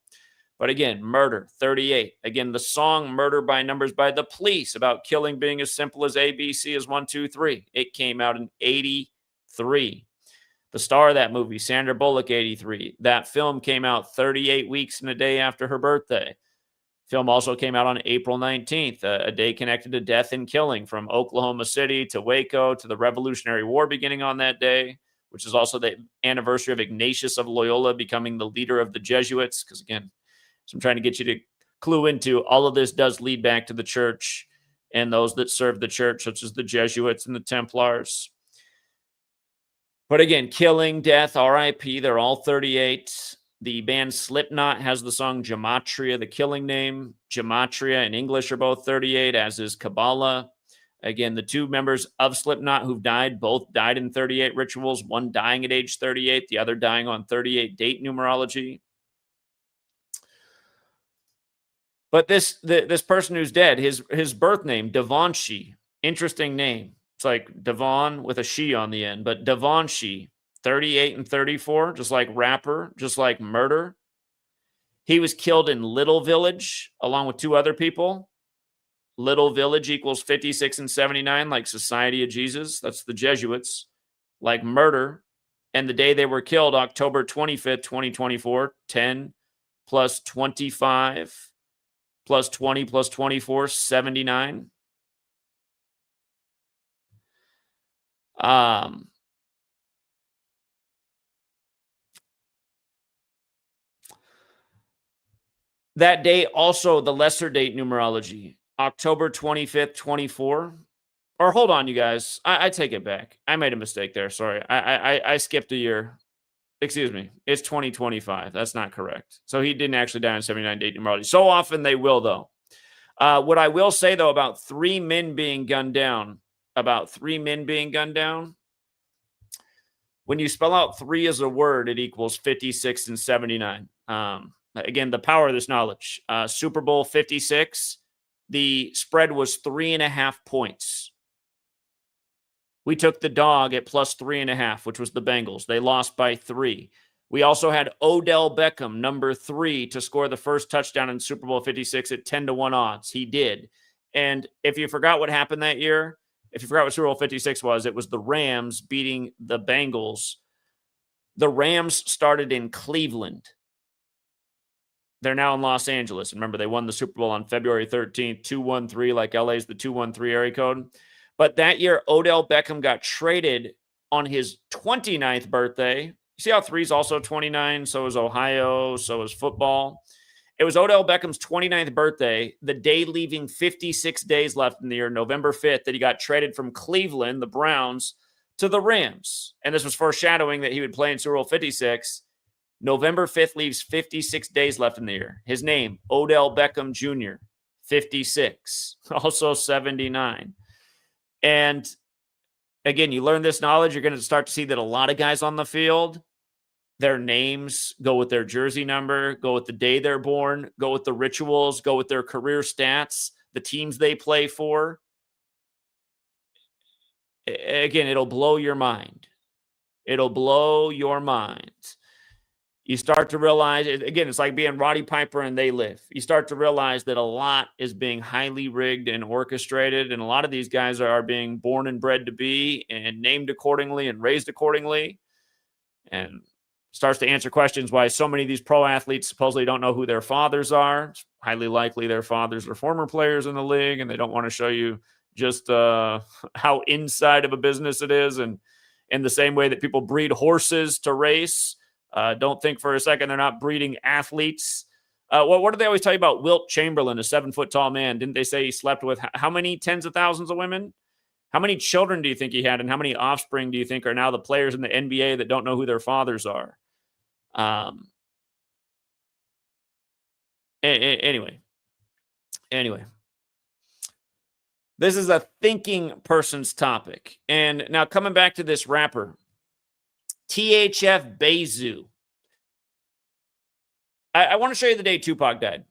But again, murder, 38. Again, the song Murder by Numbers by The Police about killing being as simple as ABC is 1, 2, 3. It came out in 83. The star of that movie, Sandra Bullock, 83. That film came out 38 weeks and a day after her birthday. Film also came out on April 19th, a day connected to death and killing from Oklahoma City to Waco to the Revolutionary War beginning on that day, which is also the anniversary of Ignatius of Loyola becoming the leader of the Jesuits. Because again, so I'm trying to get you to clue into all of this does lead back to the church and those that serve the church, such as the Jesuits and the Templars. But again, killing, death, RIP, they're all 38. The band Slipknot has the song Gematria, the killing name. Gematria and English are both 38, as is Kabbalah. Again, the two members of Slipknot who've died, both died in 38 rituals, one dying at age 38, the other dying on 38 date numerology. But this person who's dead, his birth name, Devonshee, Interesting name. It's like Devon with a she on the end, but Devon She, 38 and 34, just like rapper, just like murder. He was killed in Little Village along with 2 other people. Little Village equals 56 and 79, like Society of Jesus. That's the Jesuits. Like murder. And the day they were killed, October 25th, 2024, 10 plus 25 plus 20 plus 24, 79. That day, also the lesser date numerology, October 25th, 24. Or hold on, you guys. I take it back. I made a mistake there. Sorry. I skipped a year. Excuse me. It's 2025. That's not correct. So he didn't actually die on 79 date numerology. So often they will, though. What I will say, though, about 3 men being gunned down, when you spell out 3 as a word, it equals 56 and 79. Again, the power of this knowledge. Super Bowl 56, the spread was 3.5 points. We took the dog at plus 3.5, which was the Bengals. They lost by 3. We also had Odell Beckham, number 3, to score the first touchdown in Super Bowl 56 at 10-1 odds. He did. And if you forgot what happened that year, if you forgot what Super Bowl 56 was, it was the Rams beating the Bengals. The Rams started in Cleveland. They're now in Los Angeles. Remember, they won the Super Bowl on February 13th, 213, like LA's the 213 area code. But that year, Odell Beckham got traded on his 29th birthday. You see how 3 is also 29? So is Ohio. So is football. It was Odell Beckham's 29th birthday, the day leaving 56 days left in the year, November 5th, that he got traded from Cleveland, the Browns, to the Rams. And this was foreshadowing that he would play in Super Bowl 56. November 5th leaves 56 days left in the year. His name, Odell Beckham Jr., 56, also 79. And again, you learn this knowledge, you're going to start to see that a lot of guys on the field, their names go with their jersey number, go with the day they're born, go with the rituals, go with their career stats, the teams they play for. Again, it'll blow your mind. It'll blow your mind. You start to realize, again, it's like being Roddy Piper and They Live. You start to realize that a lot is being highly rigged and orchestrated, and a lot of these guys are being born and bred to be and named accordingly and raised accordingly. And starts to answer questions why so many of these pro athletes supposedly don't know who their fathers are. It's highly likely their fathers are former players in the league, and they don't want to show you just how inside of a business it is. And in the same way that people breed horses to race, don't think for a second they're not breeding athletes. What do they always tell you about Wilt Chamberlain, a 7-foot tall man? Didn't they say he slept with how many tens of thousands of women? How many children do you think he had? And how many offspring do you think are now the players in the NBA that don't know who their fathers are? Anyway, this is a thinking person's topic. And now coming back to this rapper, THF Bayzoo. I want to show you the day Tupac died.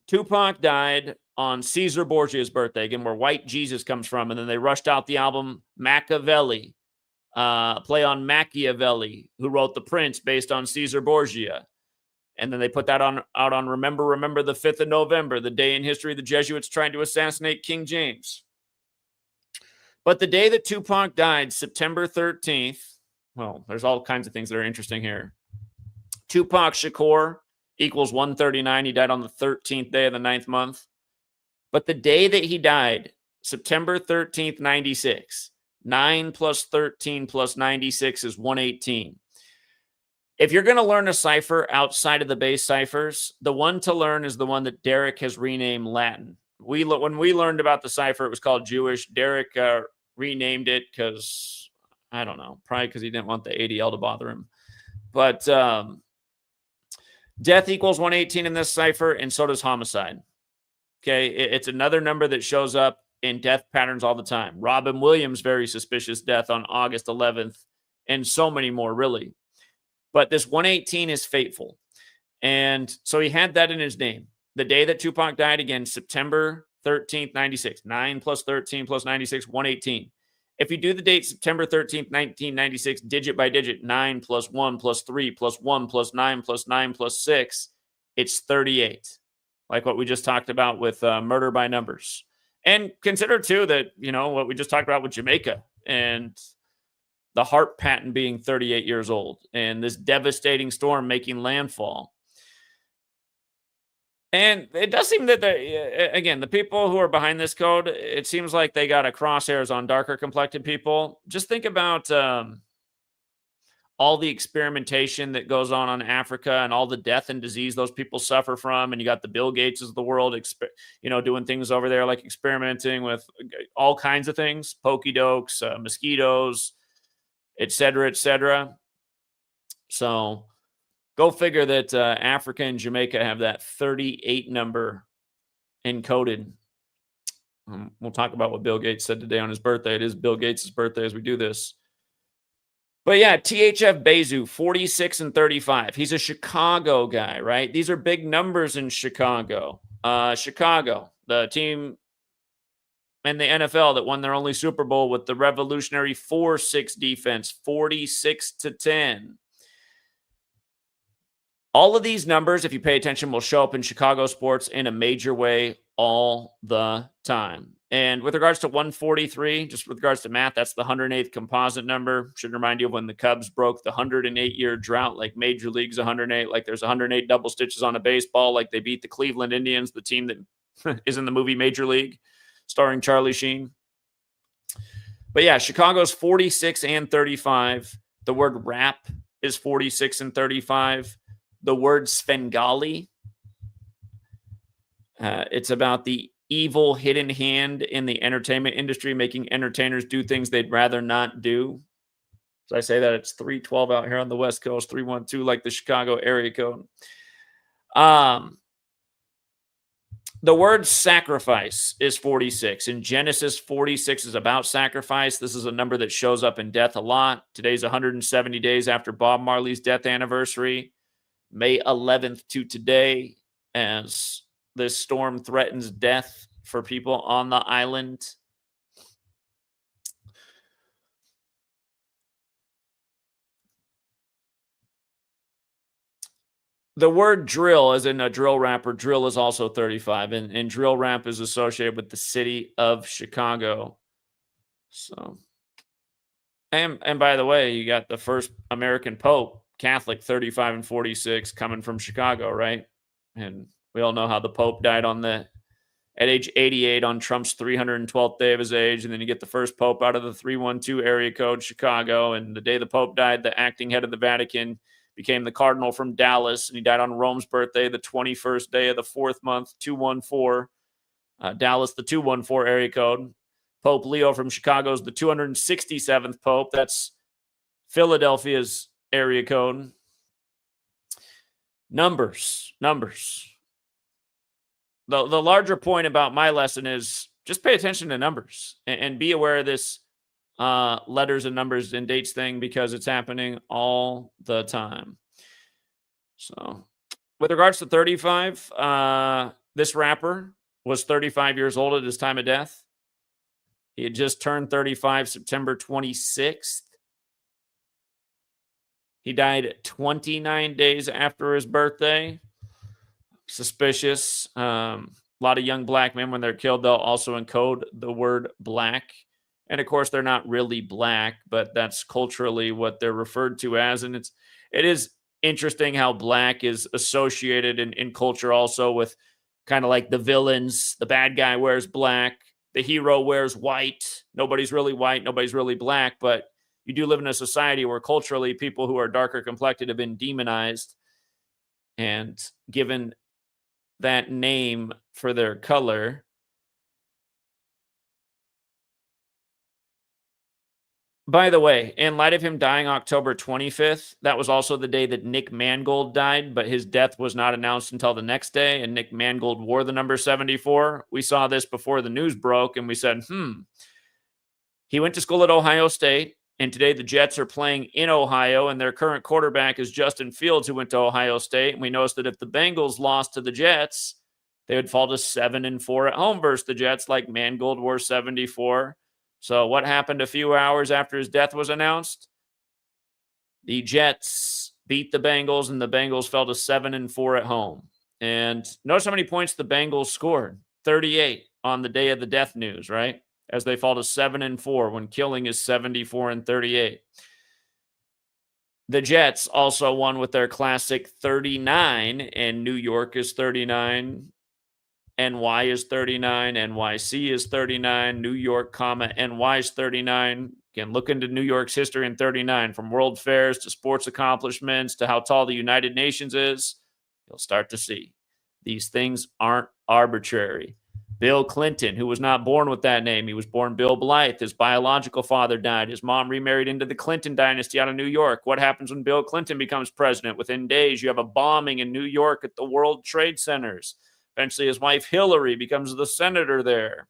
Tupac died on Caesar Borgia's birthday, again, where White Jesus comes from. And then they rushed out the album Machiavelli, play on Machiavelli, who wrote The Prince based on Caesar Borgia. And then they put that out on Remember the 5th of November, the day in history the Jesuits tried to assassinate King James. But the day that Tupac died, September 13th, well, there's all kinds of things that are interesting here. Tupac Shakur equals 139. He died on the 13th day of the 9th month. But the day that he died, September 13th, 96, 9 plus 13 plus 96 is 118. If you're going to learn a cipher outside of the base ciphers, the one to learn is the one that Derek has renamed Latin. When we learned about the cipher, it was called Jewish. Derek renamed it because, I don't know, probably because he didn't want the ADL to bother him. But death equals 118 in this cipher, and so does homicide. Okay, it's another number that shows up in death patterns all the time. Robin Williams' very suspicious death on August 11th, and so many more, really. But this 118 is fateful. And so he had that in his name. The day that Tupac died, again, September 13th, 96. 9 plus 13 plus 96, 118. If you do the date September 13th, 1996, digit by digit, 9 plus 1 plus 3 plus 1 plus 9 plus 9 plus 6, it's 38. Like what we just talked about with murder by numbers. And consider, too, that, what we just talked about with Jamaica and the HARP patent being 38 years old and this devastating storm making landfall. And it does seem that, again, the people who are behind this code, it seems like they got a crosshairs on darker complected people. Just think about all the experimentation that goes on Africa and all the death and disease those people suffer from. And you got the Bill Gateses of the world, doing things over there, like experimenting with all kinds of things, pokey-dokes, mosquitoes, et cetera, et cetera. So go figure that Africa and Jamaica have that 38 number encoded. We'll talk about what Bill Gates said today on his birthday. It is Bill Gates' birthday as we do this. But yeah, THF Bayzoo, 46 and 35. He's a Chicago guy, right? These are big numbers in Chicago. Chicago, the team in the NFL that won their only Super Bowl with the revolutionary 4-6 defense, 46-10. All of these numbers, if you pay attention, will show up in Chicago sports in a major way all the time. And with regards to 143, just with regards to math, that's the 108th composite number. Should remind you of when the Cubs broke the 108-year drought, like Major League's 108, like there's 108 double stitches on a baseball, like they beat the Cleveland Indians, the team that is in the movie Major League, starring Charlie Sheen. But yeah, Chicago's 46 and 35. The word rap is 46 and 35. The word Svengali, it's about the evil hidden hand in the entertainment industry, making entertainers do things they'd rather not do. So I say that it's 312 out here on the West Coast, 312 like the Chicago area code. The word sacrifice is 46. In Genesis, 46 is about sacrifice. This is a number that shows up in death a lot. Today's 170 days after Bob Marley's death anniversary, May 11th to today, as this storm threatens death for people on the island. The word drill, as in a drill rapper, drill is also 35, and drill rap is associated with the city of Chicago. So, and by the way, you got the first American Pope, Catholic, 35 and 46, coming from Chicago, right? And we all know how the Pope died at age 88 on Trump's 312th day of his age. And then you get the first Pope out of the 312 area code, Chicago. And the day the Pope died, the acting head of the Vatican became the cardinal from Dallas. And he died on Rome's birthday, the 21st day of the 4th month, 214. Dallas, the 214 area code. Pope Leo from Chicago's the 267th Pope. That's Philadelphia's area code. Numbers. The larger point about my lesson is just pay attention to numbers and be aware of this letters and numbers and dates thing, because it's happening all the time. So with regards to 35, this rapper was 35 years old at his time of death. He had just turned 35 September 26th. He died 29 days after his birthday. Suspicious. A lot of young black men, when they're killed, they'll also encode the word black. And of course, they're not really black, but that's culturally what they're referred to as. And it is interesting how black is associated in culture also with kind of like the villains. The bad guy wears black. The hero wears white. Nobody's really white. Nobody's really black. But you do live in a society where culturally people who are darker complected have been demonized and given that name for their color. By the way, in light of him dying October 25th, that was also the day that Nick Mangold died, but his death was not announced until the next day, and Nick Mangold wore the number 74. We saw this before the news broke, and we said, He went to school at Ohio State, and today the Jets are playing in Ohio, and their current quarterback is Justin Fields, who went to Ohio State. And we noticed that if the Bengals lost to the Jets, they would fall to 7-4 at home versus the Jets, like Mangold wore 74. So what happened a few hours after his death was announced? The Jets beat the Bengals, and the Bengals fell to 7-4 at home. And notice how many points the Bengals scored: 38 on the day of the death news, right? As they fall to 7-4 when killing is 74 and 38. The Jets also won with their classic 39, and New York is 39. NY is 39, NYC is 39, New York, NY is 39. Again, look into New York's history in 39, from world fairs to sports accomplishments to how tall the United Nations is. You'll start to see these things aren't arbitrary. Bill Clinton, who was not born with that name, he was born Bill Blythe. His biological father died. His mom remarried into the Clinton dynasty out of New York. What happens when Bill Clinton becomes president? Within days, you have a bombing in New York at the World Trade Centers. Eventually, his wife Hillary becomes the senator there.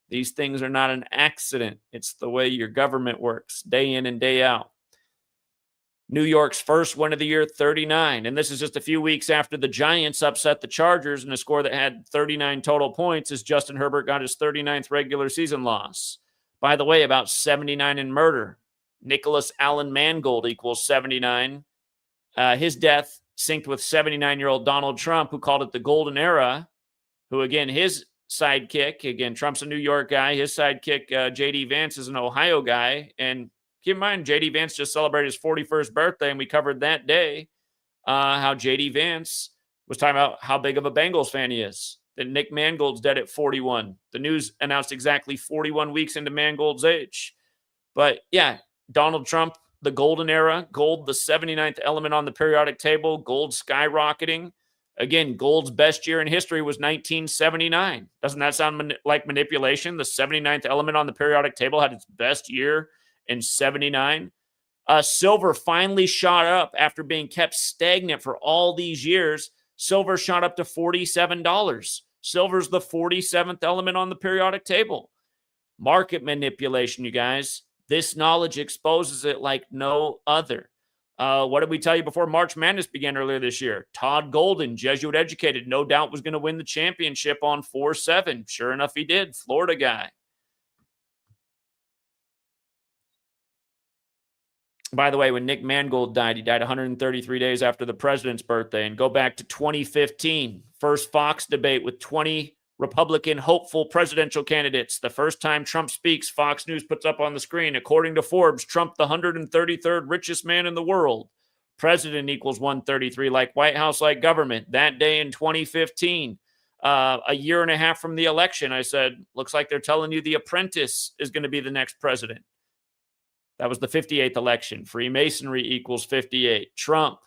These things are not an accident. It's the way your government works, day in and day out. New York's first win of the year, 39. And this is just a few weeks after the Giants upset the Chargers in a score that had 39 total points, as Justin Herbert got his 39th regular season loss. By the way, about 79 in murder. Nicholas Allen Mangold equals 79. His death synced with 79-year-old Donald Trump, who called it the golden era, who, again, his sidekick, again, Trump's a New York guy. His sidekick, J.D. Vance, is an Ohio guy. And keep in mind, J.D. Vance just celebrated his 41st birthday, and we covered that day how J.D. Vance was talking about how big of a Bengals fan he is. That Nick Mangold's dead at 41. The news announced exactly 41 weeks into Mangold's age. But, yeah, Donald Trump, the golden era, gold, the 79th element on the periodic table, gold skyrocketing. Again, gold's best year in history was 1979. Doesn't that sound like manipulation? The 79th element on the periodic table had its best year in 79. Silver finally shot up after being kept stagnant for all these years. Silver shot up to $47. Silver's the 47th element on the periodic table. Market manipulation, you guys. This knowledge exposes it like no other. What did we tell you before March Madness began earlier this year? Todd Golden, Jesuit educated, no doubt was going to win the championship on 4-7. Sure enough, he did. Florida guy. By the way, when Nick Mangold died, he died 133 days after the president's birthday. And go back to 2015, first Fox debate with 20 Republican hopeful presidential candidates. The first time Trump speaks, Fox News puts up on the screen, according to Forbes, Trump, the 133rd richest man in the world. President equals 133, like White House, like government. That day in 2015, a year and a half from the election, I said, looks like they're telling you The Apprentice is going to be the next president. That was the 58th election. Freemasonry equals 58. Trump,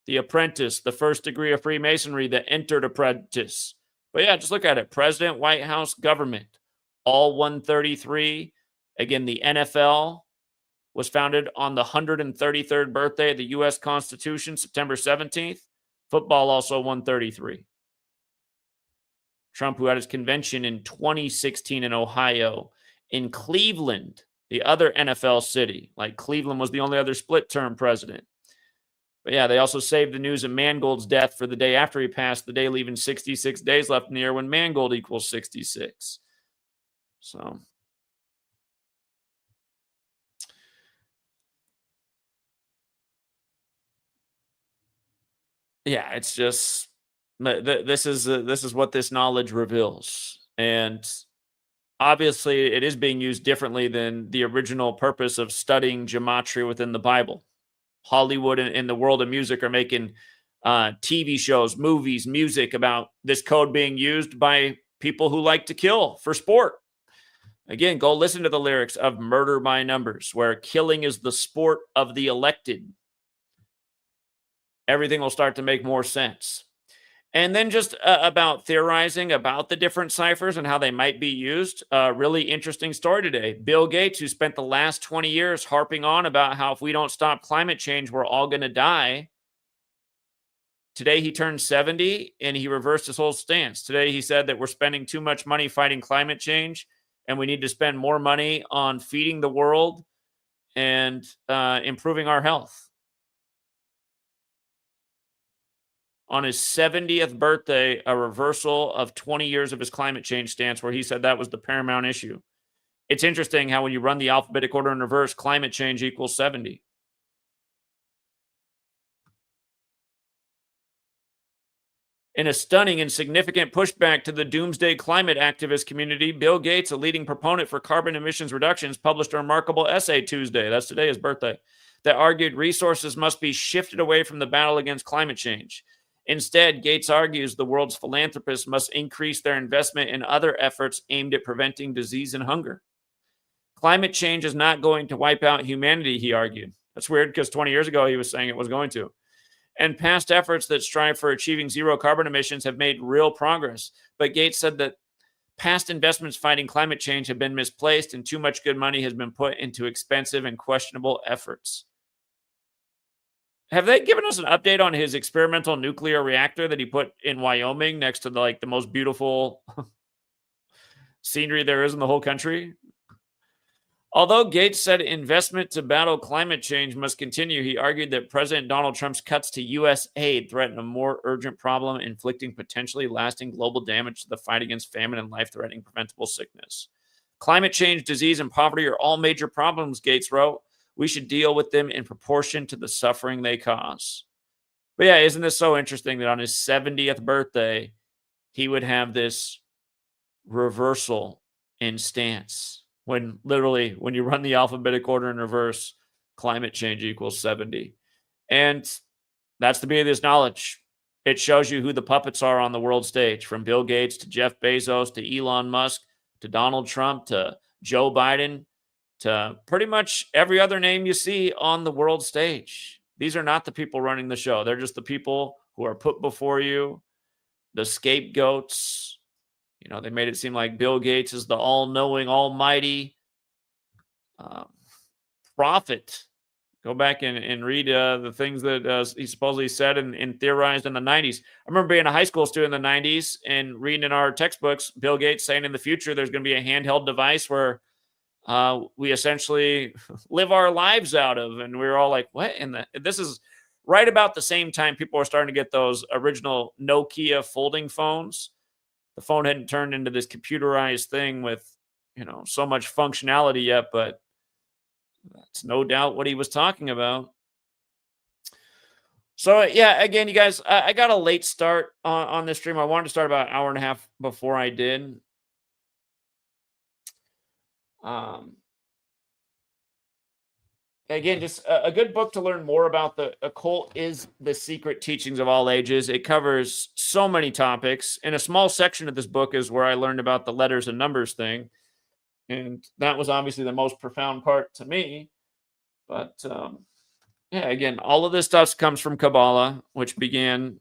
The Apprentice, the first degree of Freemasonry that entered Apprentice. But yeah, just look at it. President, White House, government, all 133. Again, the NFL was founded on the 133rd birthday of the U.S. Constitution, September 17th. Football also 133. Trump, who had his convention in 2016 in Ohio, in Cleveland, the other NFL city. Like Cleveland was the only other split-term president. But yeah, they also saved the news of Mangold's death for the day after he passed, the day leaving 66 days left in the year when Mangold equals 66. So, yeah, it's just this is what this knowledge reveals, and obviously it is being used differently than the original purpose of studying gematria within the Bible. Hollywood and the world of music are making TV shows, movies, music about this code being used by people who like to kill for sport. Again, go listen to the lyrics of Murder by Numbers, where killing is the sport of the elected. Everything will start to make more sense. And then just about theorizing about the different ciphers and how they might be used. Really interesting story today. Bill Gates, who spent the last 20 years harping on about how if we don't stop climate change, we're all going to die. Today he turned 70 and he reversed his whole stance. Today he said that we're spending too much money fighting climate change and we need to spend more money on feeding the world and improving our health. on his 70th birthday a reversal of 20 years of his climate change stance, where he said that was the paramount issue. It's interesting how when you run the alphabetic order in reverse, climate change equals 70. In a stunning and significant pushback to the doomsday climate activist community, Bill Gates, a leading proponent for carbon emissions reductions, published a remarkable essay Tuesday, that's today, his birthday, that argued resources must be shifted away from the battle against climate change. Instead, Gates argues the world's philanthropists must increase their investment in other efforts aimed at preventing disease and hunger. Climate change is not going to wipe out humanity, he argued. That's weird because 20 years ago he was saying it was going to. And past efforts that strive for achieving zero carbon emissions have made real progress. But Gates said that past investments fighting climate change have been misplaced and too much good money has been put into expensive and questionable efforts. Have they given us an update on his experimental nuclear reactor that he put in Wyoming next to the most beautiful scenery there is in the whole country? Although Gates said investment to battle climate change must continue, he argued that President Donald Trump's cuts to U.S. aid threaten a more urgent problem, inflicting potentially lasting global damage to the fight against famine and life-threatening preventable sickness. Climate change, disease, and poverty are all major problems, Gates wrote. We should deal with them in proportion to the suffering they cause. But yeah, isn't this so interesting that on his 70th birthday, he would have this reversal in stance? When literally, when you run the alphabetic order in reverse, climate change equals 70. And that's the beauty of this knowledge. It shows you who the puppets are on the world stage, from Bill Gates to Jeff Bezos to Elon Musk to Donald Trump to Joe Biden to pretty much every other name you see on the world stage. These are not the people running the show. They're just the people who are put before you, the scapegoats. You know, they made it seem like Bill Gates is the all-knowing, almighty prophet. Go back and read the things that he supposedly said and theorized in the 90s. I remember being a high school student in the 90s and reading in our textbooks, Bill Gates saying in the future there's going to be a handheld device where we essentially live our lives out of. And we were all like, what? And this is right about the same time people are starting to get those original Nokia folding phones. The phone hadn't turned into this computerized thing with, so much functionality yet, but that's no doubt what he was talking about. So, yeah, again, you guys, I got a late start on this stream. I wanted to start about an hour and a half before I did. Again, just a good book to learn more about the occult is The Secret Teachings of All Ages. It covers so many topics. And a small section of this book is where I learned about the letters and numbers thing. And that was obviously the most profound part to me. But, yeah, again, all of this stuff comes from Kabbalah, which began,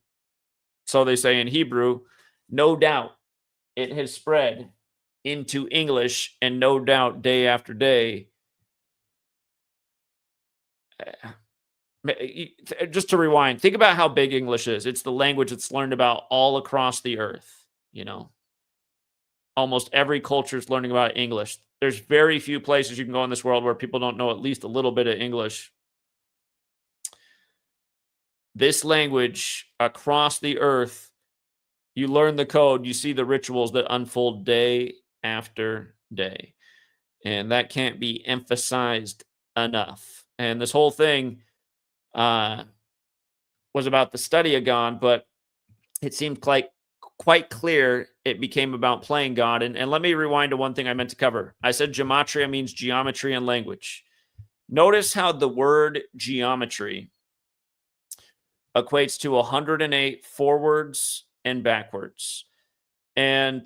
so they say in Hebrew. No doubt it has spread into English, and no doubt day after day, just to rewind, think about how big English is. It's the language that's learned about all across the earth. Almost every culture is learning about English. There's very few places you can go in this world where people don't know at least a little bit of English. This language across the earth, you learn the code, you see the rituals that unfold day after day. And that can't be emphasized enough. And this whole thing was about the study of God, but it seemed quite clear it became about playing God. And let me rewind to one thing I meant to cover. I said gematria means geometry and language. Notice how the word geometry equates to 108 forwards and backwards. And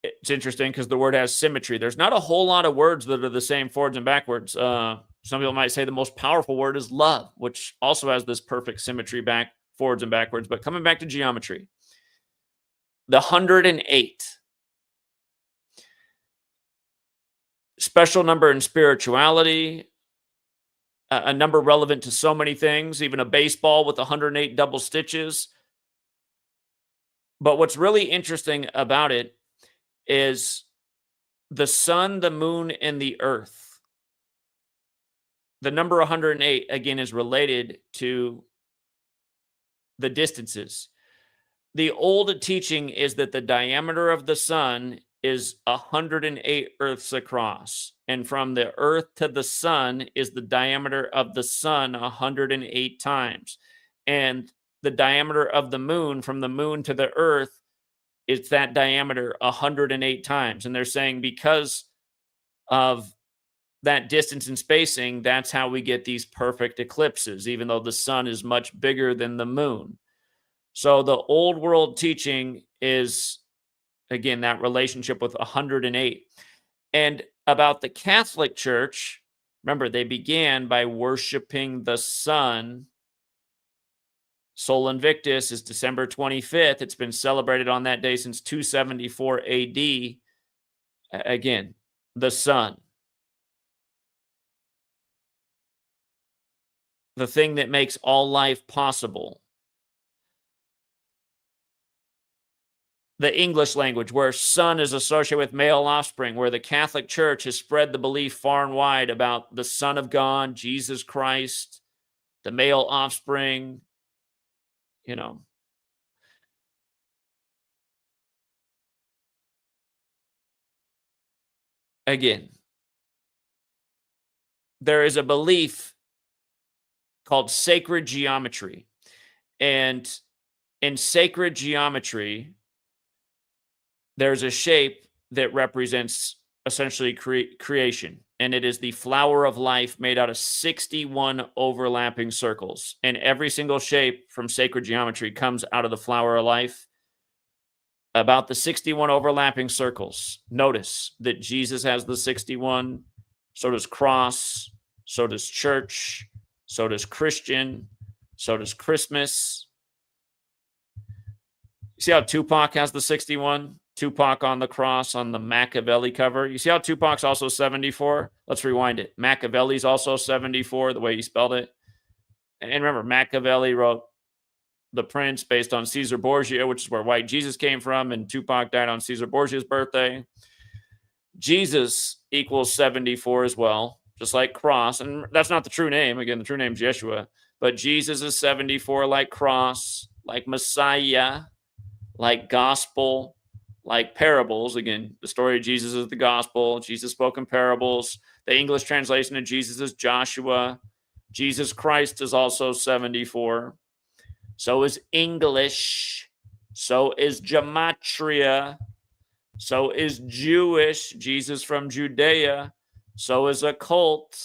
it's interesting because the word has symmetry. There's not a whole lot of words that are the same forwards and backwards. Some people might say the most powerful word is love, which also has this perfect symmetry forwards and backwards. But coming back to geometry, the 108, special number in spirituality, a number relevant to so many things, even a baseball with 108 double stitches. But what's really interesting about it is the sun, the moon, and the earth. The number 108, again, is related to the distances. The old teaching is that the diameter of the sun is 108 Earths across. And from the Earth to the sun is the diameter of the sun 108 times. And the diameter of the moon from the moon to the Earth, it's that diameter 108 times. And they're saying because of that distance and spacing, that's how we get these perfect eclipses, even though the sun is much bigger than the moon. So the old world teaching is, again, that relationship with 108. And about the Catholic Church, remember, they began by worshiping the sun. Sol Invictus is December 25th. It's been celebrated on that day since 274 AD. Again, the sun. The thing that makes all life possible. The English language, where son is associated with male offspring, where the Catholic Church has spread the belief far and wide about the Son of God, Jesus Christ, the male offspring, Again, there is a belief called sacred geometry. And in sacred geometry, there's a shape that represents essentially creation, and it is the flower of life made out of 61 overlapping circles. And every single shape from sacred geometry comes out of the flower of life. About the 61 overlapping circles, notice that Jesus has the 61, so does cross, so does church, so does Christian, so does Christmas. You see how Tupac has the 61? Tupac on the cross on the Machiavelli cover. You see how Tupac's also 74? Let's rewind it. Machiavelli's also 74, the way he spelled it. And remember, Machiavelli wrote The Prince based on Caesar Borgia, which is where White Jesus came from, and Tupac died on Caesar Borgia's birthday. Jesus equals 74 as well, just like cross. And that's not the true name. Again, the true name is Yeshua. But Jesus is 74 like cross, like Messiah, like gospel, like parables. Again, the story of Jesus is the gospel. Jesus spoke in parables. The English translation of Jesus is Joshua. Jesus Christ is also 74. So is English. So is Gematria. So is Jewish. Jesus from Judea. So is occult.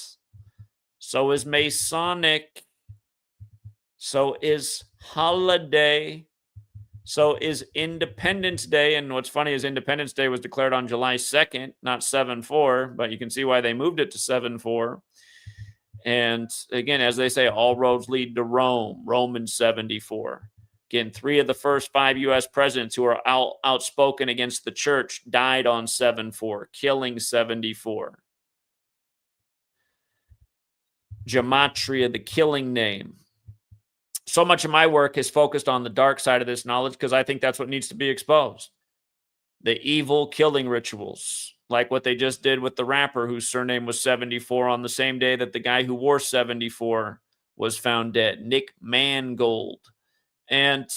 So is Masonic. So is holiday. So is Independence Day. And what's funny is Independence Day was declared on July 2nd, not 7/4, but you can see why they moved it to 7/4. And again, as they say, all roads lead to Rome, Romans 74. Again, 3 of the first 5 U.S. presidents who are outspoken against the church died on 7/4, killing 74. Gematria, the killing name. So much of my work is focused on the dark side of this knowledge because I think that's what needs to be exposed. The evil killing rituals, like what they just did with the rapper whose surname was 74 on the same day that the guy who wore 74 was found dead, Nick Mangold. And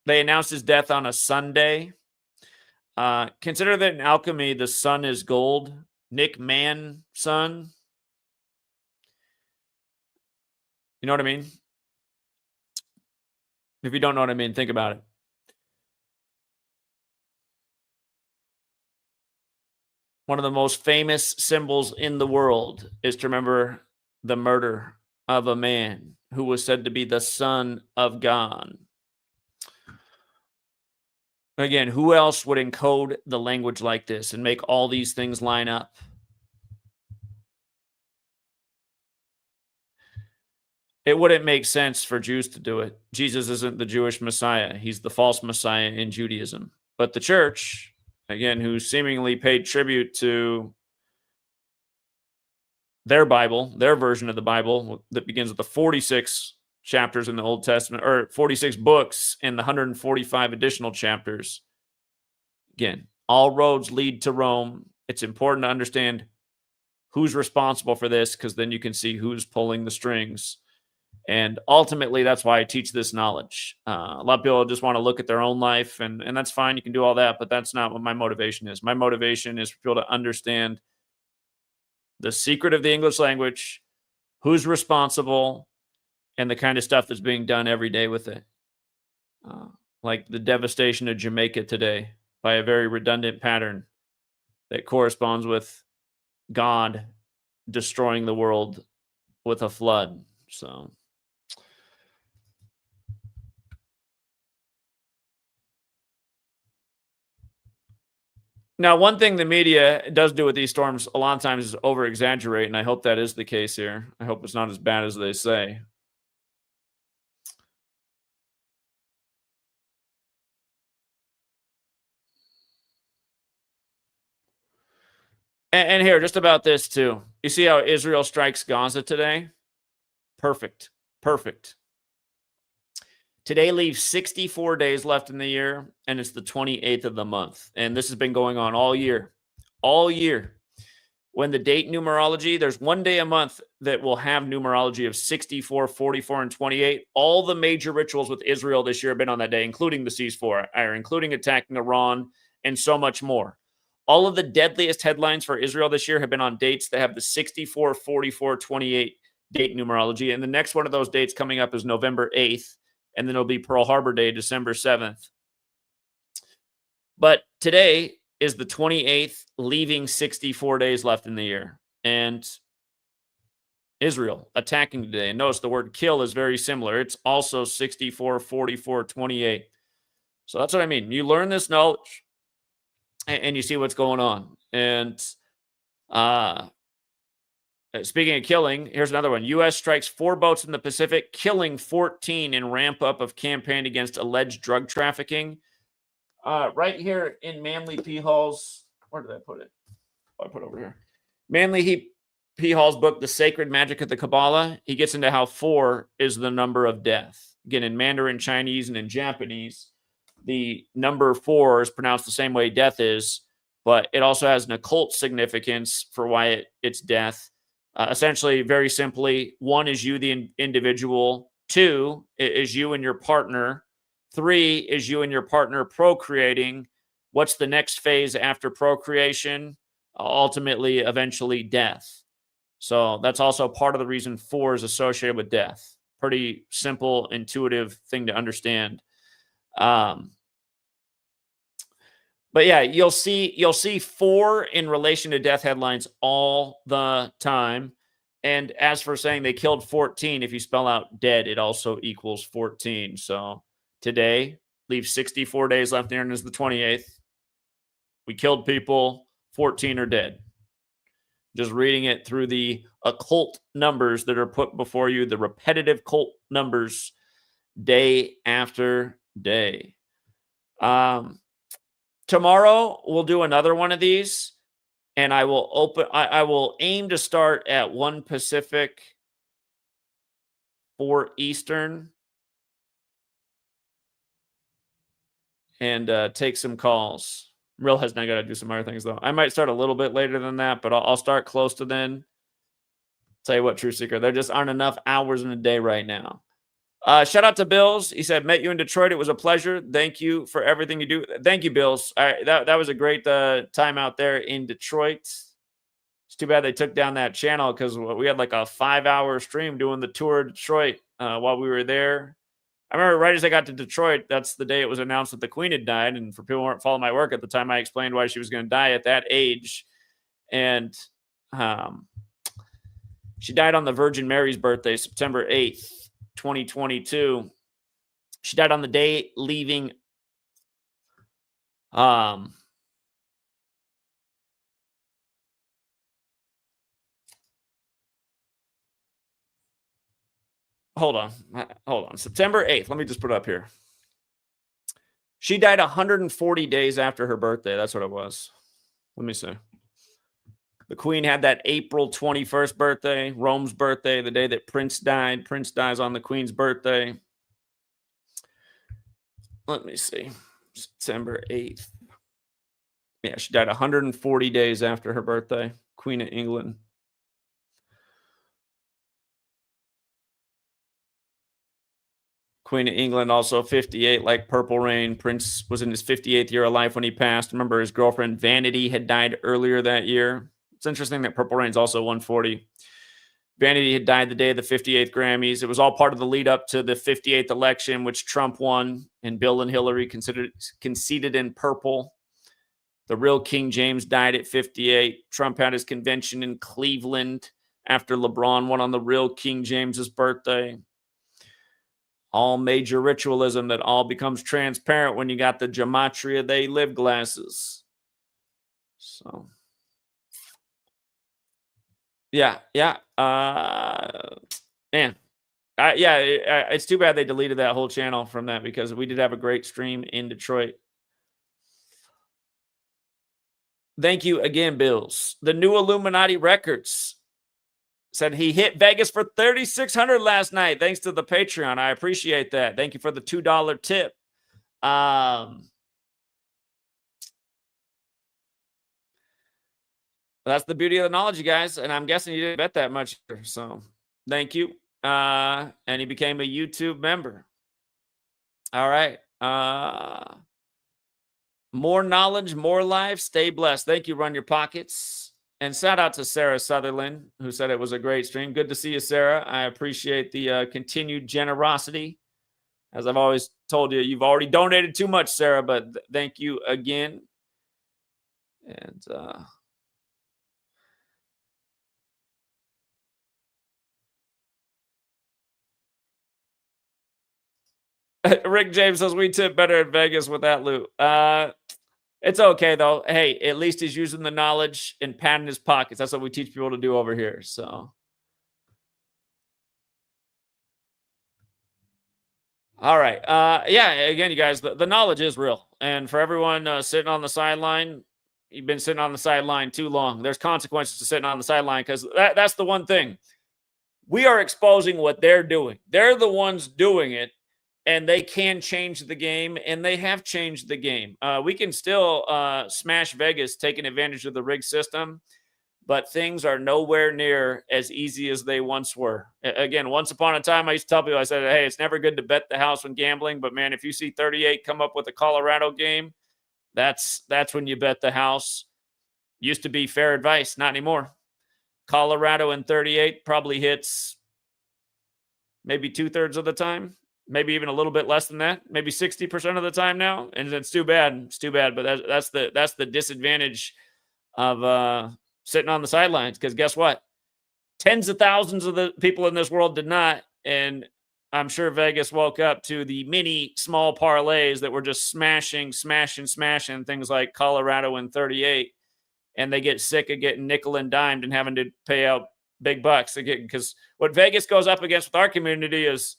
they announced his death on a Sunday. Consider that in alchemy, the sun is gold. Nick Man sun. You know what I mean? If you don't know what I mean, think about it. One of the most famous symbols in the world is to remember the murder of a man who was said to be the Son of God. Again, who else would encode the language like this and make all these things line up? It wouldn't make sense for Jews to do it. Jesus isn't the Jewish Messiah. He's the false Messiah in Judaism. But the church, again, who seemingly paid tribute to their Bible, their version of the Bible that begins with the 46 chapters in the Old Testament, or 46 books and the 145 additional chapters. Again, all roads lead to Rome. It's important to understand who's responsible for this because then you can see who's pulling the strings. And ultimately, that's why I teach this knowledge. A lot of people just want to look at their own life, and that's fine. You can do all that, but that's not what my motivation is. My motivation is for people to understand the secret of the English language, who's responsible, and the kind of stuff that's being done every day with it. Like the devastation of Jamaica today by a very redundant pattern that corresponds with God destroying the world with a flood. So, now, one thing the media does do with these storms a lot of times is over exaggerate, and I hope that is the case here. I hope it's not as bad as they say. And here, just about this too. You see how Israel strikes Gaza today? Perfect. Perfect. Today leaves 64 days left in the year, and it's the 28th of the month. And this has been going on all year. All year. When the date numerology, there's one day a month that will have numerology of 64, 44, and 28. All the major rituals with Israel this year have been on that day, including the ceasefire, including attacking Iran, and so much more. All of the deadliest headlines for Israel this year have been on dates that have the 64, 44, 28 date numerology. And the next one of those dates coming up is November 8th. And then it'll be Pearl Harbor Day, December 7th. But today is the 28th, leaving 64 days left in the year. And Israel attacking today. And notice the word kill is very similar. It's also 64, 44, 28. So that's what I mean. You learn this knowledge and you see what's going on. And speaking of killing, here's another one. U.S. strikes 4 boats in the Pacific, killing 14 in ramp up of campaign against alleged drug trafficking. Right here in Manly P. Hall's, where did I put it? Oh, I put it over here. Manly P. Hall's book, The Sacred Magic of the Kabbalah, he gets into how 4 is the number of death. Again, in Mandarin, Chinese, and in Japanese, the number 4 is pronounced the same way death is, but it also has an occult significance for why it's death. Essentially, very simply, 1 is you, the individual. 2 is you and your partner. 3 is you and your partner procreating. What's the next phase after procreation? Ultimately, eventually, death. So that's also part of the reason 4 is associated with death. Pretty simple, intuitive thing to understand. But yeah, you'll see 4 in relation to death headlines all the time. And as for saying they killed 14, if you spell out dead, it also equals 14. So today leaves 64 days left there, and is the 28th. We killed people, 14 are dead. Just reading it through the occult numbers that are put before you, the repetitive cult numbers day after day. Tomorrow we'll do another one of these, and I will aim to start at 1 Pacific, 4 Eastern, and take some calls. Real has not got to do some other things though. I might start a little bit later than that, but I'll start close to then. Tell you what, True Seeker, there just aren't enough hours in a day right now. Shout out to Bills. He said, met you in Detroit. It was a pleasure. Thank you for everything you do. Thank you, Bills. That was a great time out there in Detroit. It's too bad they took down that channel because we had like a 5-hour stream doing the tour of Detroit while we were there. I remember right as I got to Detroit, that's the day it was announced that the Queen had died. And for people who weren't following my work at the time, I explained why she was going to die at that age. And she died on the Virgin Mary's birthday, September 8th. 2022. She died on the day leaving hold on. September 8th. Let me just put it up here. She died 140 days after her birthday. That's what it was. Let me see. The Queen had that April 21st birthday, Rome's birthday, the day that Prince died. Prince dies on the Queen's birthday. Let me see. September 8th. Yeah, she died 140 days after her birthday. Queen of England. Queen of England, also 58, like Purple Rain. Prince was in his 58th year of life when he passed. Remember, his girlfriend Vanity had died earlier that year. It's interesting that Purple Rain's also 140. Vanity had died the day of the 58th Grammys. It was all part of the lead up to the 58th election, which Trump won, and Bill and Hillary conceded in purple. The real King James died at 58. Trump had his convention in Cleveland after LeBron won on the real King James's birthday. All major ritualism that all becomes transparent when you got the Gematria They Live glasses. So, yeah. Man. It's too bad they deleted that whole channel from that because we did have a great stream in Detroit. Thank you again, Bills. The new Illuminati Records said he hit Vegas for $3,600 last night. Thanks to the Patreon. I appreciate that. Thank you for the $2 tip. That's the beauty of the knowledge, you guys. And I'm guessing you didn't bet that much. So thank you. And he became a YouTube member. All right. More knowledge, more life. Stay blessed. Thank you, Run Your Pockets. And shout out to Sarah Sutherland, who said it was a great stream. Good to see you, Sarah. I appreciate the continued generosity. As I've always told you, you've already donated too much, Sarah, but thank you again. And Rick James says we tip better at Vegas with that loot. It's okay, though. Hey, at least he's using the knowledge and patting his pockets. That's what we teach people to do over here. So, all right. Again, you guys, the knowledge is real. And for everyone sitting on the sideline, you've been sitting on the sideline too long. There's consequences to sitting on the sideline because that's the one thing. We are exposing what they're doing. They're the ones doing it. And they can change the game, and they have changed the game. We can still smash Vegas, taking advantage of the rig system, but things are nowhere near as easy as they once were. Again, once upon a time, I used to tell people, I said, hey, it's never good to bet the house when gambling, but man, if you see 38 come up with a Colorado game, that's when you bet the house. Used to be fair advice, not anymore. Colorado and 38 probably hits maybe 2/3 of the time. Maybe even a little bit less than that, maybe 60% of the time now. And it's too bad. It's too bad. But that's the disadvantage of sitting on the sidelines. Because guess what? Tens of thousands of the people in this world did not. And I'm sure Vegas woke up to the many small parlays that were just smashing things like Colorado and 38. And they get sick of getting nickel and dimed and having to pay out big bucks. Because what Vegas goes up against with our community is,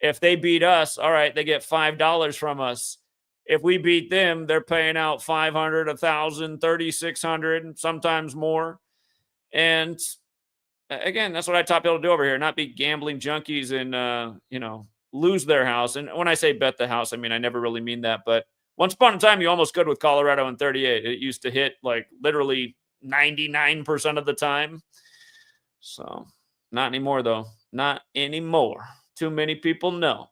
if they beat us, all right, they get $5 from us. If we beat them, they're paying out $500, $1,000, $3,600, sometimes more. And again, that's what I taught people to do over here, not be gambling junkies and, lose their house. And when I say bet the house, I mean, I never really mean that. But once upon a time, you almost could with Colorado and 38. It used to hit like literally 99% of the time. So not anymore, though. Not anymore. Too many people know.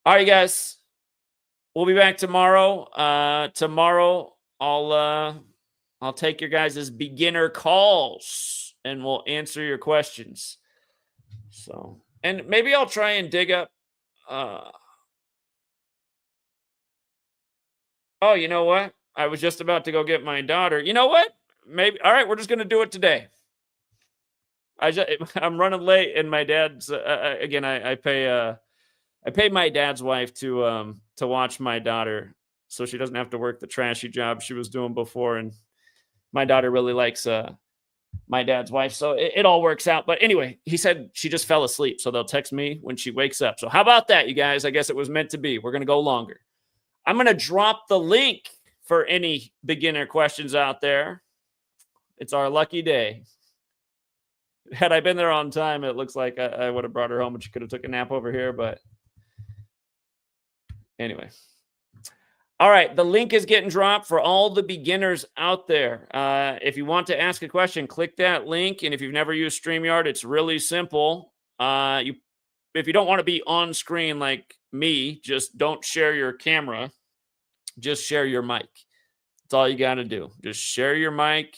All right, guys. We'll be back tomorrow. Tomorrow, I'll take your guys' beginner calls and we'll answer your questions. So, and maybe I'll try and dig up. Oh, you know what? I was just about to go get my daughter. You know what? Maybe. All right, we're just going to do it today. I'm running late, and my dad's again. I pay my dad's wife to watch my daughter, so she doesn't have to work the trashy job she was doing before. And my daughter really likes my dad's wife, so it all works out. But anyway, he said she just fell asleep, so they'll text me when she wakes up. So how about that, you guys? I guess it was meant to be. We're gonna go longer. I'm gonna drop the link for any beginner questions out there. It's our lucky day. Had I been there on time, it looks like I would have brought her home and she could have took a nap over here. But anyway. All right. The link is getting dropped for all the beginners out there. If you want to ask a question, click that link. And if you've never used StreamYard, it's really simple. You if you don't want to be on screen like me, just don't share your camera. Just share your mic. That's all you got to do. Just share your mic.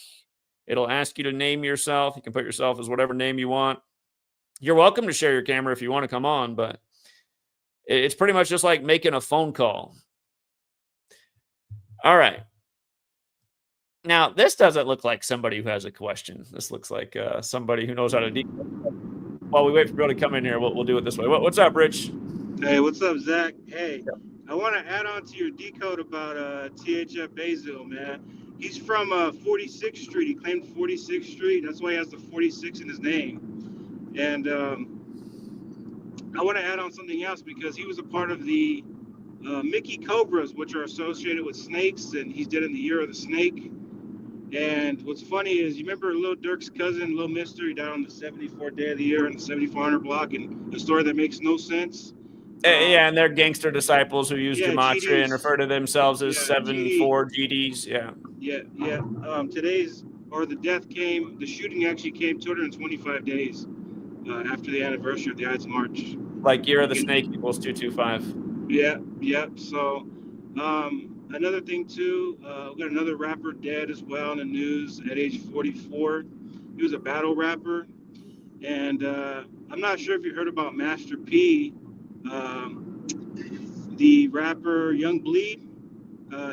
It'll ask you to name yourself. You can put yourself as whatever name you want. You're welcome to share your camera if you want to come on, but it's pretty much just like making a phone call. All right. Now, this doesn't look like somebody who has a question. This looks like somebody who knows how to decode. While we wait for Bill to come in here, we'll do it this way. What's up, Rich? Hey, what's up, Zach? Hey, I want to add on to your decode about THF Bayzoo, man. He's from 46th Street. He claimed 46th Street. That's why he has the 46 in his name. And I want to add on something else because he was a part of the Mickey Cobras, which are associated with snakes, and he's dead in the year of the snake. And what's funny is, you remember Lil Durk's cousin, Lil Mister? He died on the 74th day of the year in the 7400 block, and a story that makes no sense. Yeah, and they're gangster disciples who use Gematria and GDs. refer to themselves as 7-4 GD. GDs. Yeah. The shooting actually came 225 days after the anniversary of the Ides of March. Like year of the snake equals 225. Yeah. So another thing too, we got another rapper dead as well in the news at age 44. He was a battle rapper, and I'm not sure if you heard about Master P, the rapper Young Bleed.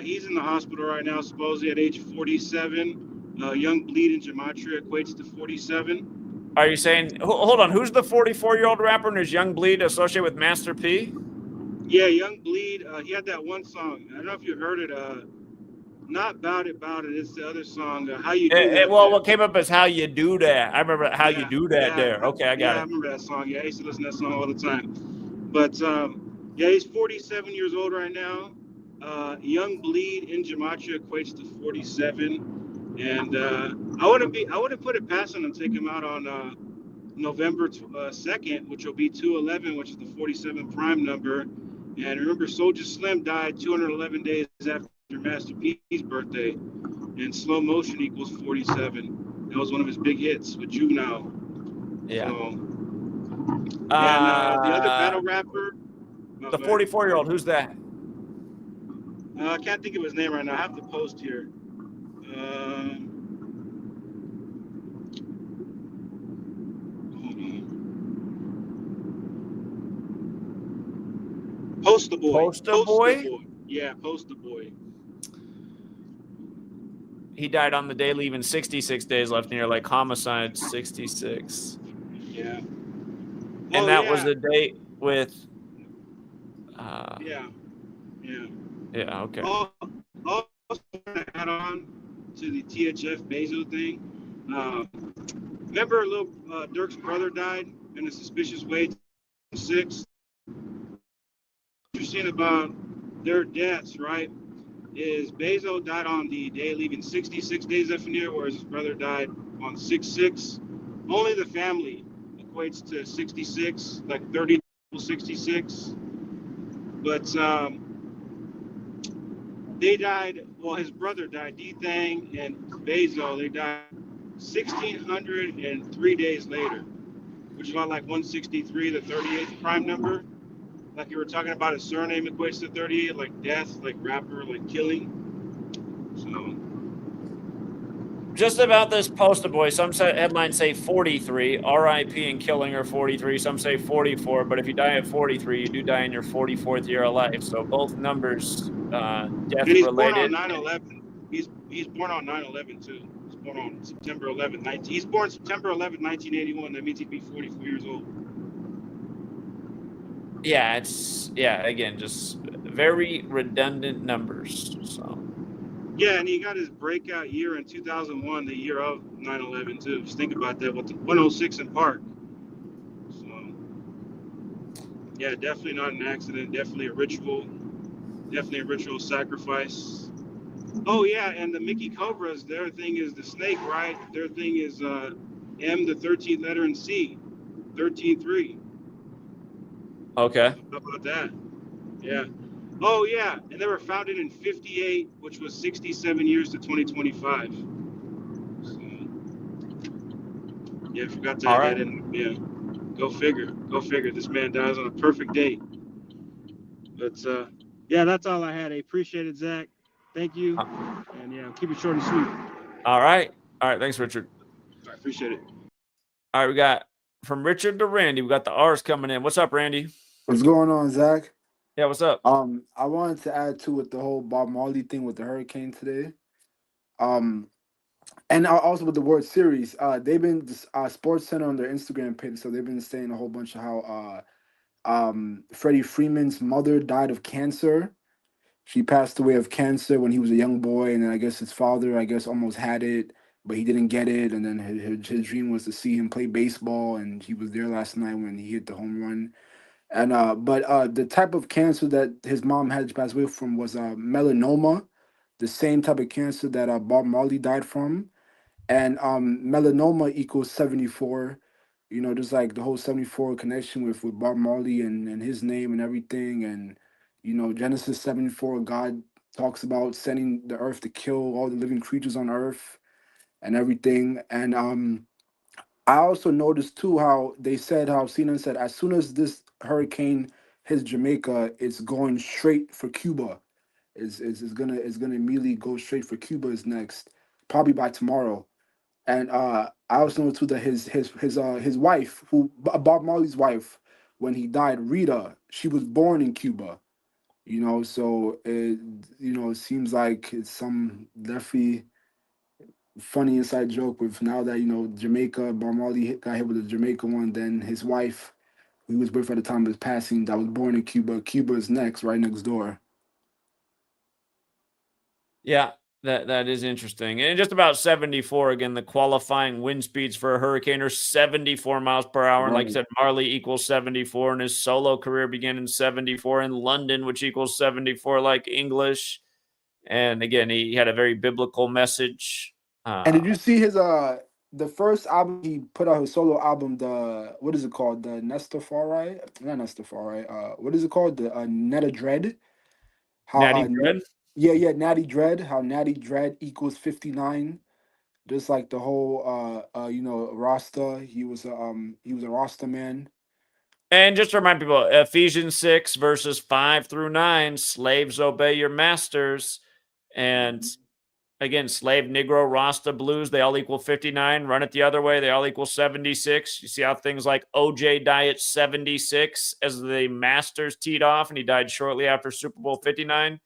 He's in the hospital right now, supposedly at age 47. Young Bleed in Gematria equates to 47. Are you saying, hold on, who's the 44-year-old rapper and is Young Bleed associated with Master P? Yeah, Young Bleed. He had that one song. I don't know if you heard it. Not Bout It, It's the other song, How You Do That. Well, what came up is How You Do That. I remember How You Do That yeah, there. Okay, I got it. I remember that song. Yeah, I used to listen to that song all the time. But yeah, he's 47 years old right now. Young Bleed in Gematria equates to 47. And I wouldn't put it past him to take him out on November 2nd, which will be 2/11, which is the 47 prime number. And remember, Soulja Slim died 211 days after Master P's birthday, and Slow Motion equals 47. That was one of his big hits with Juvenile. Yeah. So, and the other battle rapper, the 44-year-old, who's that? I can't think of his name right now. I have to post here. Poster Boy. Yeah, Poster Boy. He died on the day, leaving 66 days left in here, like homicide 66. Yeah. And that was the date with. Yeah, okay. Also, to add on to the THF Bayzoo thing, remember Lil Durk's brother died in a suspicious way, 6. Interesting about their deaths, right, is Bayzoo died on the day leaving 66 days left in here, whereas his brother died on 6/6. Only the family equates to 66, like 30 66. But they died, well, his brother died, D-Thang and Bayzoo, they died 1,603 days later, which is about like 163, the 38th prime number. Like you were talking about, his surname equates to 38, like death, like rapper, like killing. So. Just about this poster boy, some headlines say 43, RIP and killing, or 43. Some say 44, but if you die at 43, you do die in your 44th year of life. So both numbers, death he's related. Born on 9/11. He's born on 9/11 too. He's born on September 11th, 19. He's born September 11th, 1981. That means he'd be 44 years old. Yeah, again, just very redundant numbers. So. Yeah, and he got his breakout year in 2001, the year of 9/11 too. Just think about that, with the 106 in Park. So, yeah, definitely not an accident. Definitely a ritual. Definitely a ritual sacrifice. Oh yeah, and the Mickey Cobras, their thing is the snake, right? Their thing is M, the 13th letter, and C, 13-3. Okay. How about that? Yeah. Oh yeah, and they were founded in 58, which was 67 years to 2025. So, yeah, I forgot to add in. Yeah. Go figure. Go figure. This man dies on a perfect date. But yeah, that's all I had. I appreciate it, Zach. Thank you. And yeah, keep it short and sweet. All right. Thanks, Richard. I appreciate it. All right, we got from Richard to Randy. We got the R's coming in. What's up, Randy? What's going on, Zach? Yeah, what's up? I wanted to add to it the whole Bob Marley thing with the hurricane today. And also with the World Series. They've been Sports Center on their Instagram page, so they've been saying a whole bunch of how Freddie Freeman's mother died of cancer. She passed away of cancer when he was a young boy, and then I guess his father, almost had it, but he didn't get it. And then his dream was to see him play baseball, and he was there last night when he hit the home run. And but the type of cancer that his mom had passed away from was melanoma, the same type of cancer that Bob Marley died from. And melanoma equals 74. You know, just like the whole 74 connection with Bob Marley and his name and everything. And you know, Genesis 74, God talks about sending the earth to kill all the living creatures on earth and everything. And I also noticed too how they said, how CNN said, as soon as this hurricane hits Jamaica, it's going straight for Cuba. It's gonna immediately go straight for Cuba is next, probably by tomorrow. And I also know too that his wife, Bob Marley's wife, when he died, Rita, she was born in Cuba. You know, so it seems like it's some definitely funny inside joke with now that Jamaica, Bob Marley got hit with the Jamaica one, then his wife, who he was with at the time of his passing, that was born in Cuba. Cuba is next, right next door. Yeah, that is interesting. And just about 74, again, the qualifying wind speeds for a hurricane are 74 miles per hour. And like I said, Marley equals 74, and his solo career began in 74 in London, which equals 74 like English. And again, he had a very biblical message. And did you see his the first album he put out, his solo album, the what is it called? The Nestafari? Not Nestafari. What is it called? The Netta Dread. How Natty Dread? Yeah, Natty Dread. How Natty Dread equals 59. Just like the whole Rasta. He was a Rasta man. And just to remind people, Ephesians 6 verses 5 through 9, slaves obey your masters. And again, slave, Negro, Rasta, Blues, they all equal 59. Run it the other way, they all equal 76. You see how things like OJ die at 76 as the Masters teed off, and he died shortly after Super Bowl 59.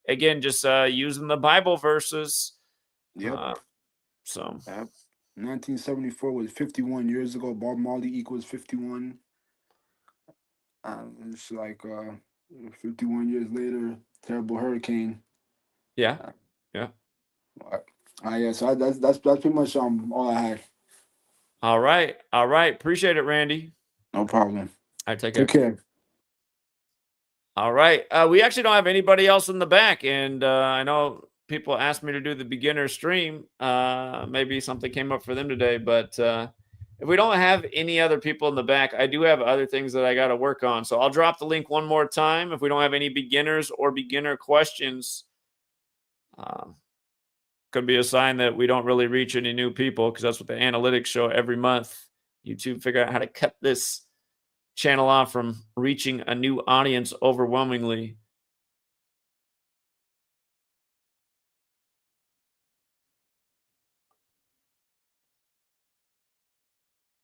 Again, just using the Bible verses. Yep. So 1974 was 51 years ago. Bob Marley equals 51. It's like 51 years later, terrible hurricane. Yeah. Yeah. So that's pretty much all I had. All right. Appreciate it, Randy. No problem. All right, take care. All right. We actually don't have anybody else in the back, and I know people asked me to do the beginner stream. Maybe something came up for them today, but if we don't have any other people in the back, I do have other things that I got to work on. So I'll drop the link one more time. If we don't have any beginners or beginner questions, could be a sign that we don't really reach any new people, because that's what the analytics show every month. YouTube figure out how to cut this channel off from reaching a new audience overwhelmingly.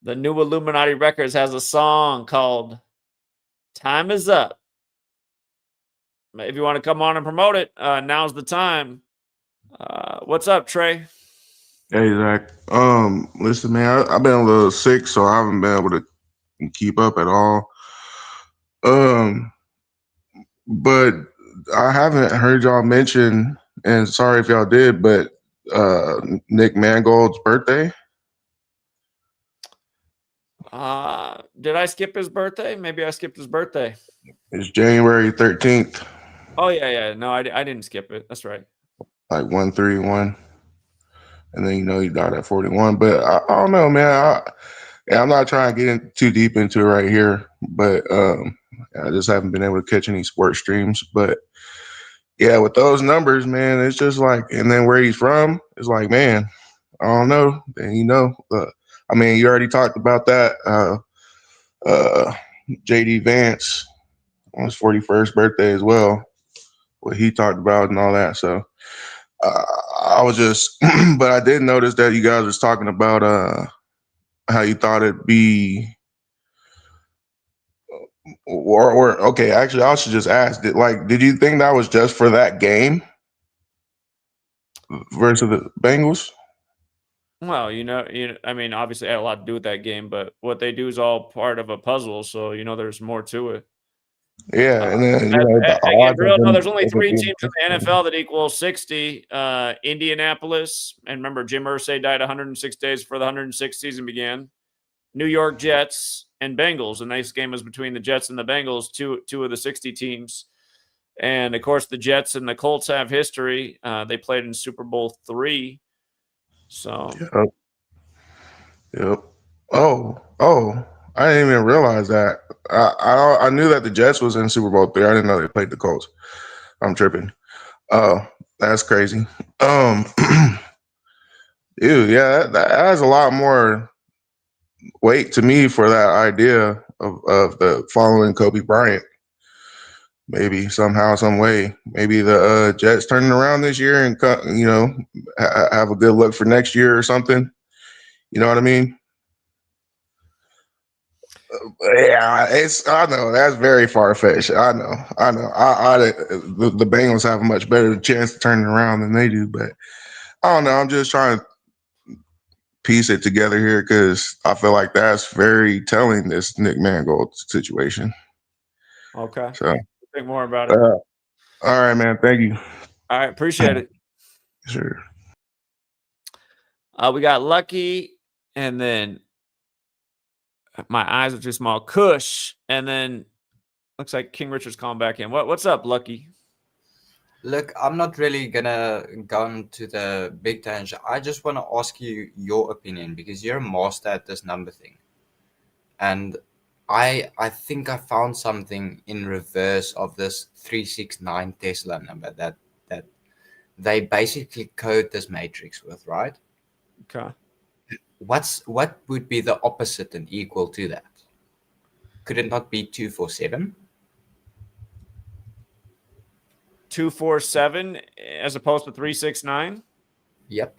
The new Illuminati Records has a song called Time Is Up. If you want to come on and promote it, now's the time. What's up, Trey? Hey, Zach. Listen, man, I've been a little sick, so I haven't been able to keep up at all. But I haven't heard y'all mention, and sorry if y'all did, but Nick Mangold's birthday. Did I skip his birthday? Maybe I skipped his birthday. It's January 13th. Oh, yeah. No, I didn't skip it. That's right. Like 131. And then, he died at 41. But I don't know, man. I'm not trying to get in too deep into it right here. But I just haven't been able to catch any sports streams. But, yeah, with those numbers, man, it's just like, and then where he's from, it's like, man, I don't know. And, I mean, you already talked about that. uh, JD Vance on his 41st birthday as well, what he talked about and all that. So I was just, but I did notice that you guys was talking about how you thought it'd be, or okay, actually, I should just ask, did you think that was just for that game versus the Bengals? Well, I mean, obviously, it had a lot to do with that game, but what they do is all part of a puzzle. So there's more to it. Yeah, and then the Again, odds of real no, them there's only of it 3 being teams in the NFL that equal 60. Indianapolis, and remember, Jim Irsay died 106 days before the 106th season began. New York Jets and Bengals. The next game was between the Jets and the Bengals, two of the 60 teams. And, of course, the Jets and the Colts have history. They played in Super Bowl III. So, Yep. Oh, I didn't even realize that. I knew that the Jets was in Super Bowl III. I didn't know they played the Colts. I'm tripping. Oh, that's crazy. Ew, yeah, that has a lot more weight to me for that idea of the following Kobe Bryant. Maybe somehow, some way, maybe the Jets turning around this year and have a good look for next year or something. You know what I mean? Yeah, I know that's very far fetched. I know. The Bengals have a much better chance of turning around than they do, but I don't know. I'm just trying to piece it together here because I feel like that's very telling, this Nick Mangold situation. okay. So Think more about it. all right, man. Thank you. All right. Appreciate it. Sure. We got Lucky, and then my eyes are too small. Kush, and then looks like King Richard's calling back in. What's up, Lucky? Look, I'm not really gonna go into the big tangent. I just want to ask you your opinion because you're a master at this number thing, and I think I found something in reverse of this 369 Tesla number that they basically code this matrix with, right? Okay. What would be the opposite and equal to that? Could it not be 247? 247 as opposed to 369? Yep.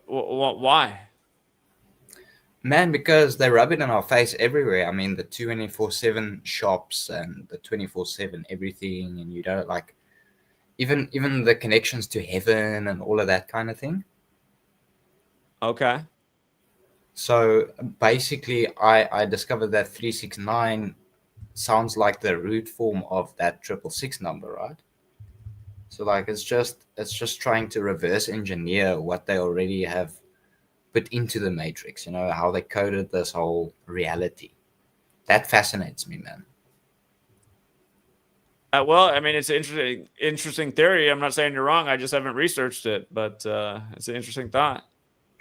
Why? Man, because they rub it in our face everywhere. I mean, the 24/7 shops and the 24/7 everything, and like even the connections to heaven and all of that kind of thing. Okay. So basically, I discovered that 369 sounds like the root form of that 666 number, right? So like it's just trying to reverse engineer what they already have put into the matrix, how they coded this whole reality. That fascinates me, man. Well, I mean, it's an interesting theory. I'm not saying you're wrong. I just haven't researched it, but it's an interesting thought.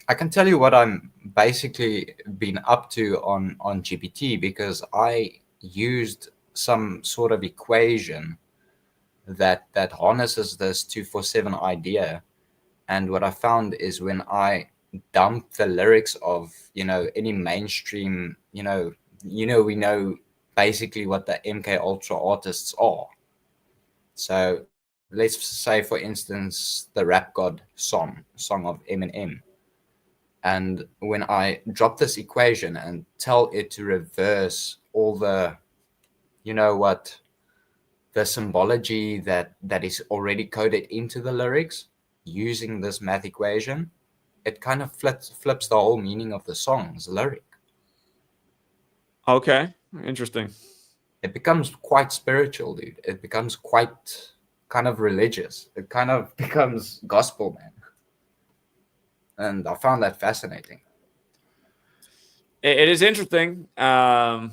I can tell you what I'm basically been up to on GPT because I used some sort of equation that harnesses this 247 idea. And what I found is when I dump the lyrics of, any mainstream, we know basically what the MK Ultra artists are. So let's say, for instance, the Rap God song of Eminem. And when I drop this equation and tell it to reverse all the, the symbology that is already coded into the lyrics using this math equation, it kind of flips the whole meaning of the song's lyric. Okay. Interesting. It becomes quite spiritual, dude. It becomes quite kind of religious. It kind of becomes gospel, man. And I found that fascinating. It is interesting. Yeah,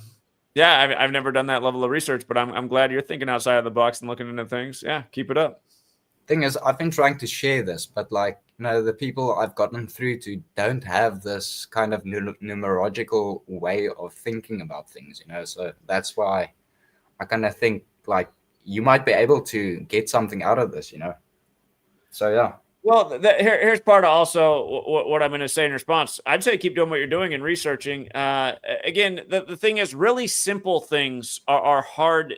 I've never done that level of research, but I'm glad you're thinking outside of the box and looking into things. Yeah, keep it up. Thing is, I've been trying to share this, but the people I've gotten through to don't have this kind of numerological way of thinking about things, so that's why I kind of think you might be able to get something out of this, so yeah. Well, here's part of also what I'm going to say in response. I'd say keep doing what you're doing and researching. Again, the thing is, really simple things are hard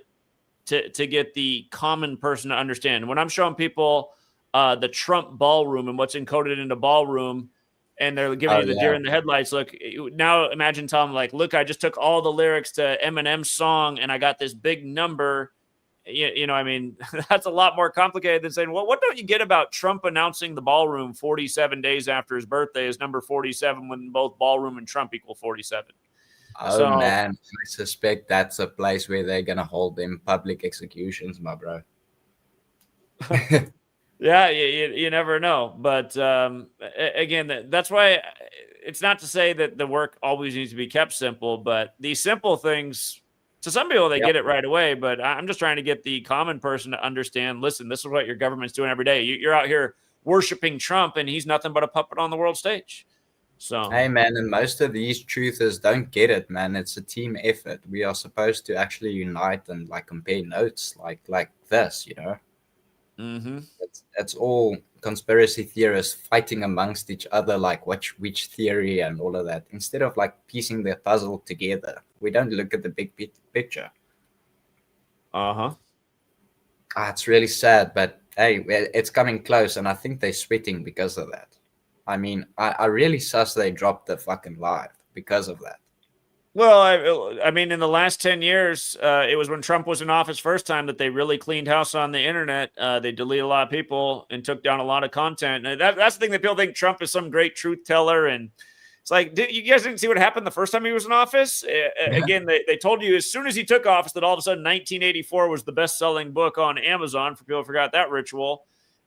to get the common person to understand. When I'm showing people the Trump ballroom and what's encoded into ballroom, and they're giving you the deer in the headlights look, now imagine telling them, like, look, I just took all the lyrics to Eminem's song and I got this big number. You know, I mean, that's a lot more complicated than saying, well, what don't you get about Trump announcing the ballroom 47 days after his birthday is number 47 when both ballroom and Trump equal 47? Oh, man, I suspect that's a place where they're going to hold them public executions, my bro. Yeah, you never know. But again, that's why it's not to say that the work always needs to be kept simple, but these simple things, to some people, they get it right away. But I'm just trying to get the common person to understand, listen, this is what your government's doing every day. You're out here worshiping Trump, and he's nothing but a puppet on the world stage. So, hey, man, and most of these truthers don't get it, man. It's a team effort. We are supposed to actually unite and like compare notes like this, you know? That's all conspiracy theorists fighting amongst each other, like which theory and all of that, instead of like piecing the puzzle together. We don't look at the big picture. It's really sad, but hey, it's coming close, and I think they're sweating because of that. I mean, I really sus they dropped the fucking live because of that. Well, I mean, in the last 10 years, it was when Trump was in office first time that they really cleaned house on the internet. They deleted a lot of people and took down a lot of content. And that's the thing that people think Trump is some great truth teller. And it's like, you guys didn't see what happened the first time he was in office? Again, they told you as soon as he took office that all of a sudden 1984 was the best-selling book on Amazon, for people who forgot that ritual.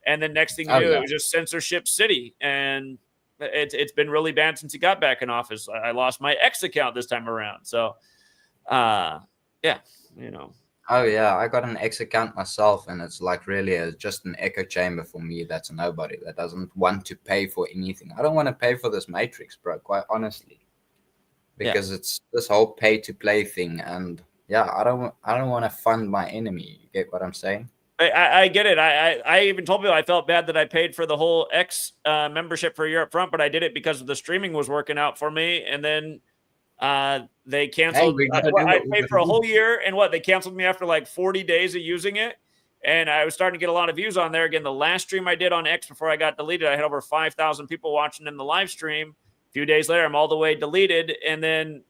And then next thing you knew, it was just censorship city. And it's been really bad since he got back in office. I lost my X account this time around. So, yeah, you know. Oh, yeah, I got an X account myself, and it's like really just an echo chamber for me. That's a nobody that doesn't want to pay for anything. I don't want to pay for this Matrix, bro, quite honestly, because it's this whole pay-to-play thing. And, yeah, I don't want to fund my enemy. You get what I'm saying? I get it. I even told people I felt bad that I paid for the whole X membership for a year up front, but I did it because the streaming was working out for me. And then they canceled. I paid for a whole year, and they canceled me after like 40 days of using it. And I was starting to get a lot of views on there. Again, the last stream I did on X before I got deleted, I had over 5,000 people watching in the live stream. A few days later, I'm all the way deleted. And then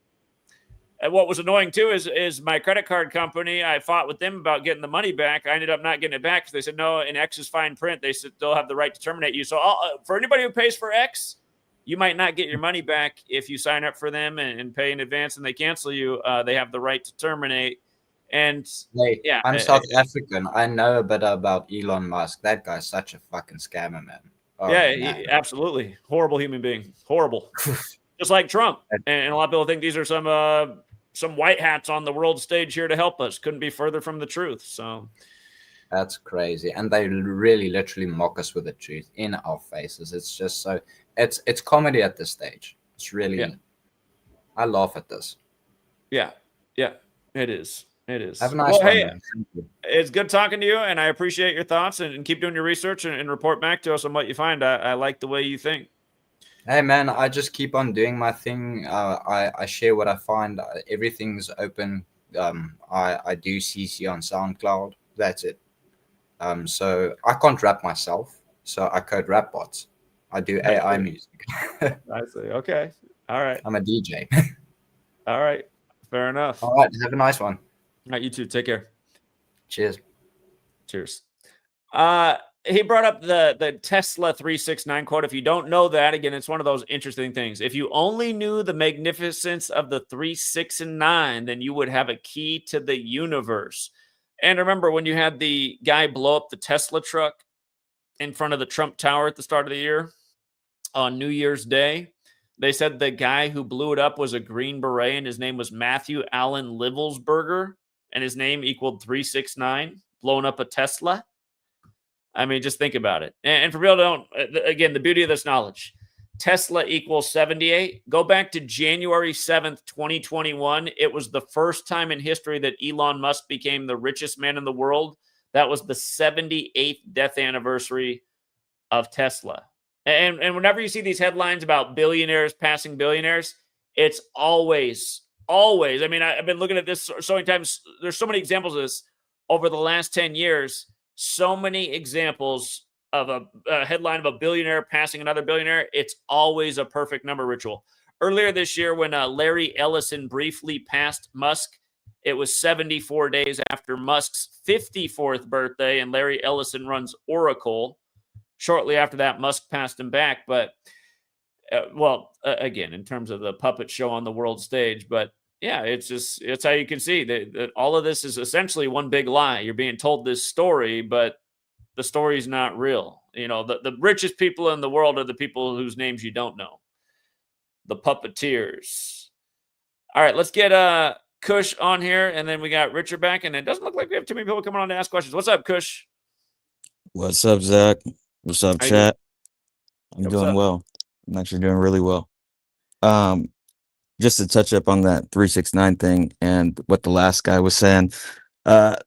what was annoying too is my credit card company. I fought with them about getting the money back. I ended up not getting it back because they said no, in X's fine print, they still have the right to terminate you. So for anybody who pays for X, you might not get your money back if you sign up for them and pay in advance and they cancel you. They have the right to terminate. And I'm South African. I know a bit about Elon Musk. That guy's such a fucking scammer, man. Absolutely. Horrible human being. Horrible. Just like Trump. And a lot of people think these are some white hats on the world stage here to help us. Couldn't be further from the truth. So that's crazy. And they really literally mock us with the truth in our faces. It's just so it's comedy at this stage. It's really I laugh at this. Yeah, it is. It is. Have a nice one. Hey, man. Thank you. It's good talking to you, and I appreciate your thoughts and keep doing your research and report back to us on what you find. I like the way you think. Hey, man, I just keep on doing my thing. I share what I find. Everything's open. I do CC on SoundCloud. That's it. So I can't rap myself, so I code rap bots. I do AI music. I see. Okay. All right. I'm a DJ. All right. Fair enough. All right. Have a nice one. All right. You too. Take care. Cheers. Cheers. He brought up the Tesla 369 quote. If you don't know that, again, it's one of those interesting things. If you only knew the magnificence of the 369, then you would have a key to the universe. And remember when you had the guy blow up the Tesla truck in front of the Trump Tower at the start of the year on New Year's Day? They said the guy who blew it up was a Green Beret, and his name was Matthew Allen Livelsberger, and his name equaled 369, blowing up a Tesla. I mean, just think about it. And for people who don't, again, the beauty of this knowledge, Tesla equals 78. Go back to January 7th, 2021. It was the first time in history that Elon Musk became the richest man in the world. That was the 78th death anniversary of Tesla. And whenever you see these headlines about billionaires passing billionaires, it's always. I mean, I've been looking at this so many times. There's so many examples of this over the last 10 years. So many examples of a headline of a billionaire passing another billionaire. It's always a perfect number ritual. Earlier this year, when Larry Ellison briefly passed Musk, it was 74 days after Musk's 54th birthday, and Larry Ellison runs Oracle. Shortly after that, Musk passed him back. But, again, in terms of the puppet show on the world stage. But, yeah, it's how you can see that all of this is essentially one big lie. You're being told this story, but the story's not real. You know, the richest people in the world are the people whose names you don't know. The puppeteers. All right, let's get Kush on here, and then we got Richard back, and it doesn't look like we have too many people coming on to ask questions. What's up, Kush? What's up, Zach? What's up, How you chat? I'm What's doing up? well. I'm actually doing really well. Just to touch up on that 369 thing and what the last guy was saying. Man,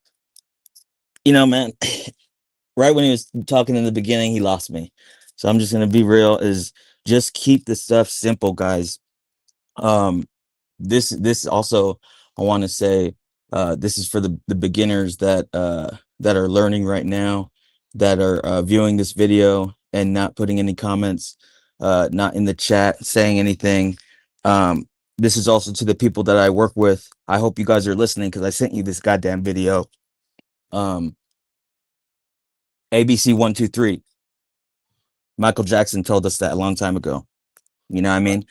right when he was talking in the beginning, he lost me. So I'm just gonna be real, is just keep the stuff simple, guys. This also, I want to say, this is for the beginners that are learning right now, that are viewing this video and not putting any comments, not in the chat saying anything. This is also to the people that I work with. I hope you guys are listening, because I sent you this goddamn video. ABC 123. Michael Jackson told us that a long time ago. You know what I mean?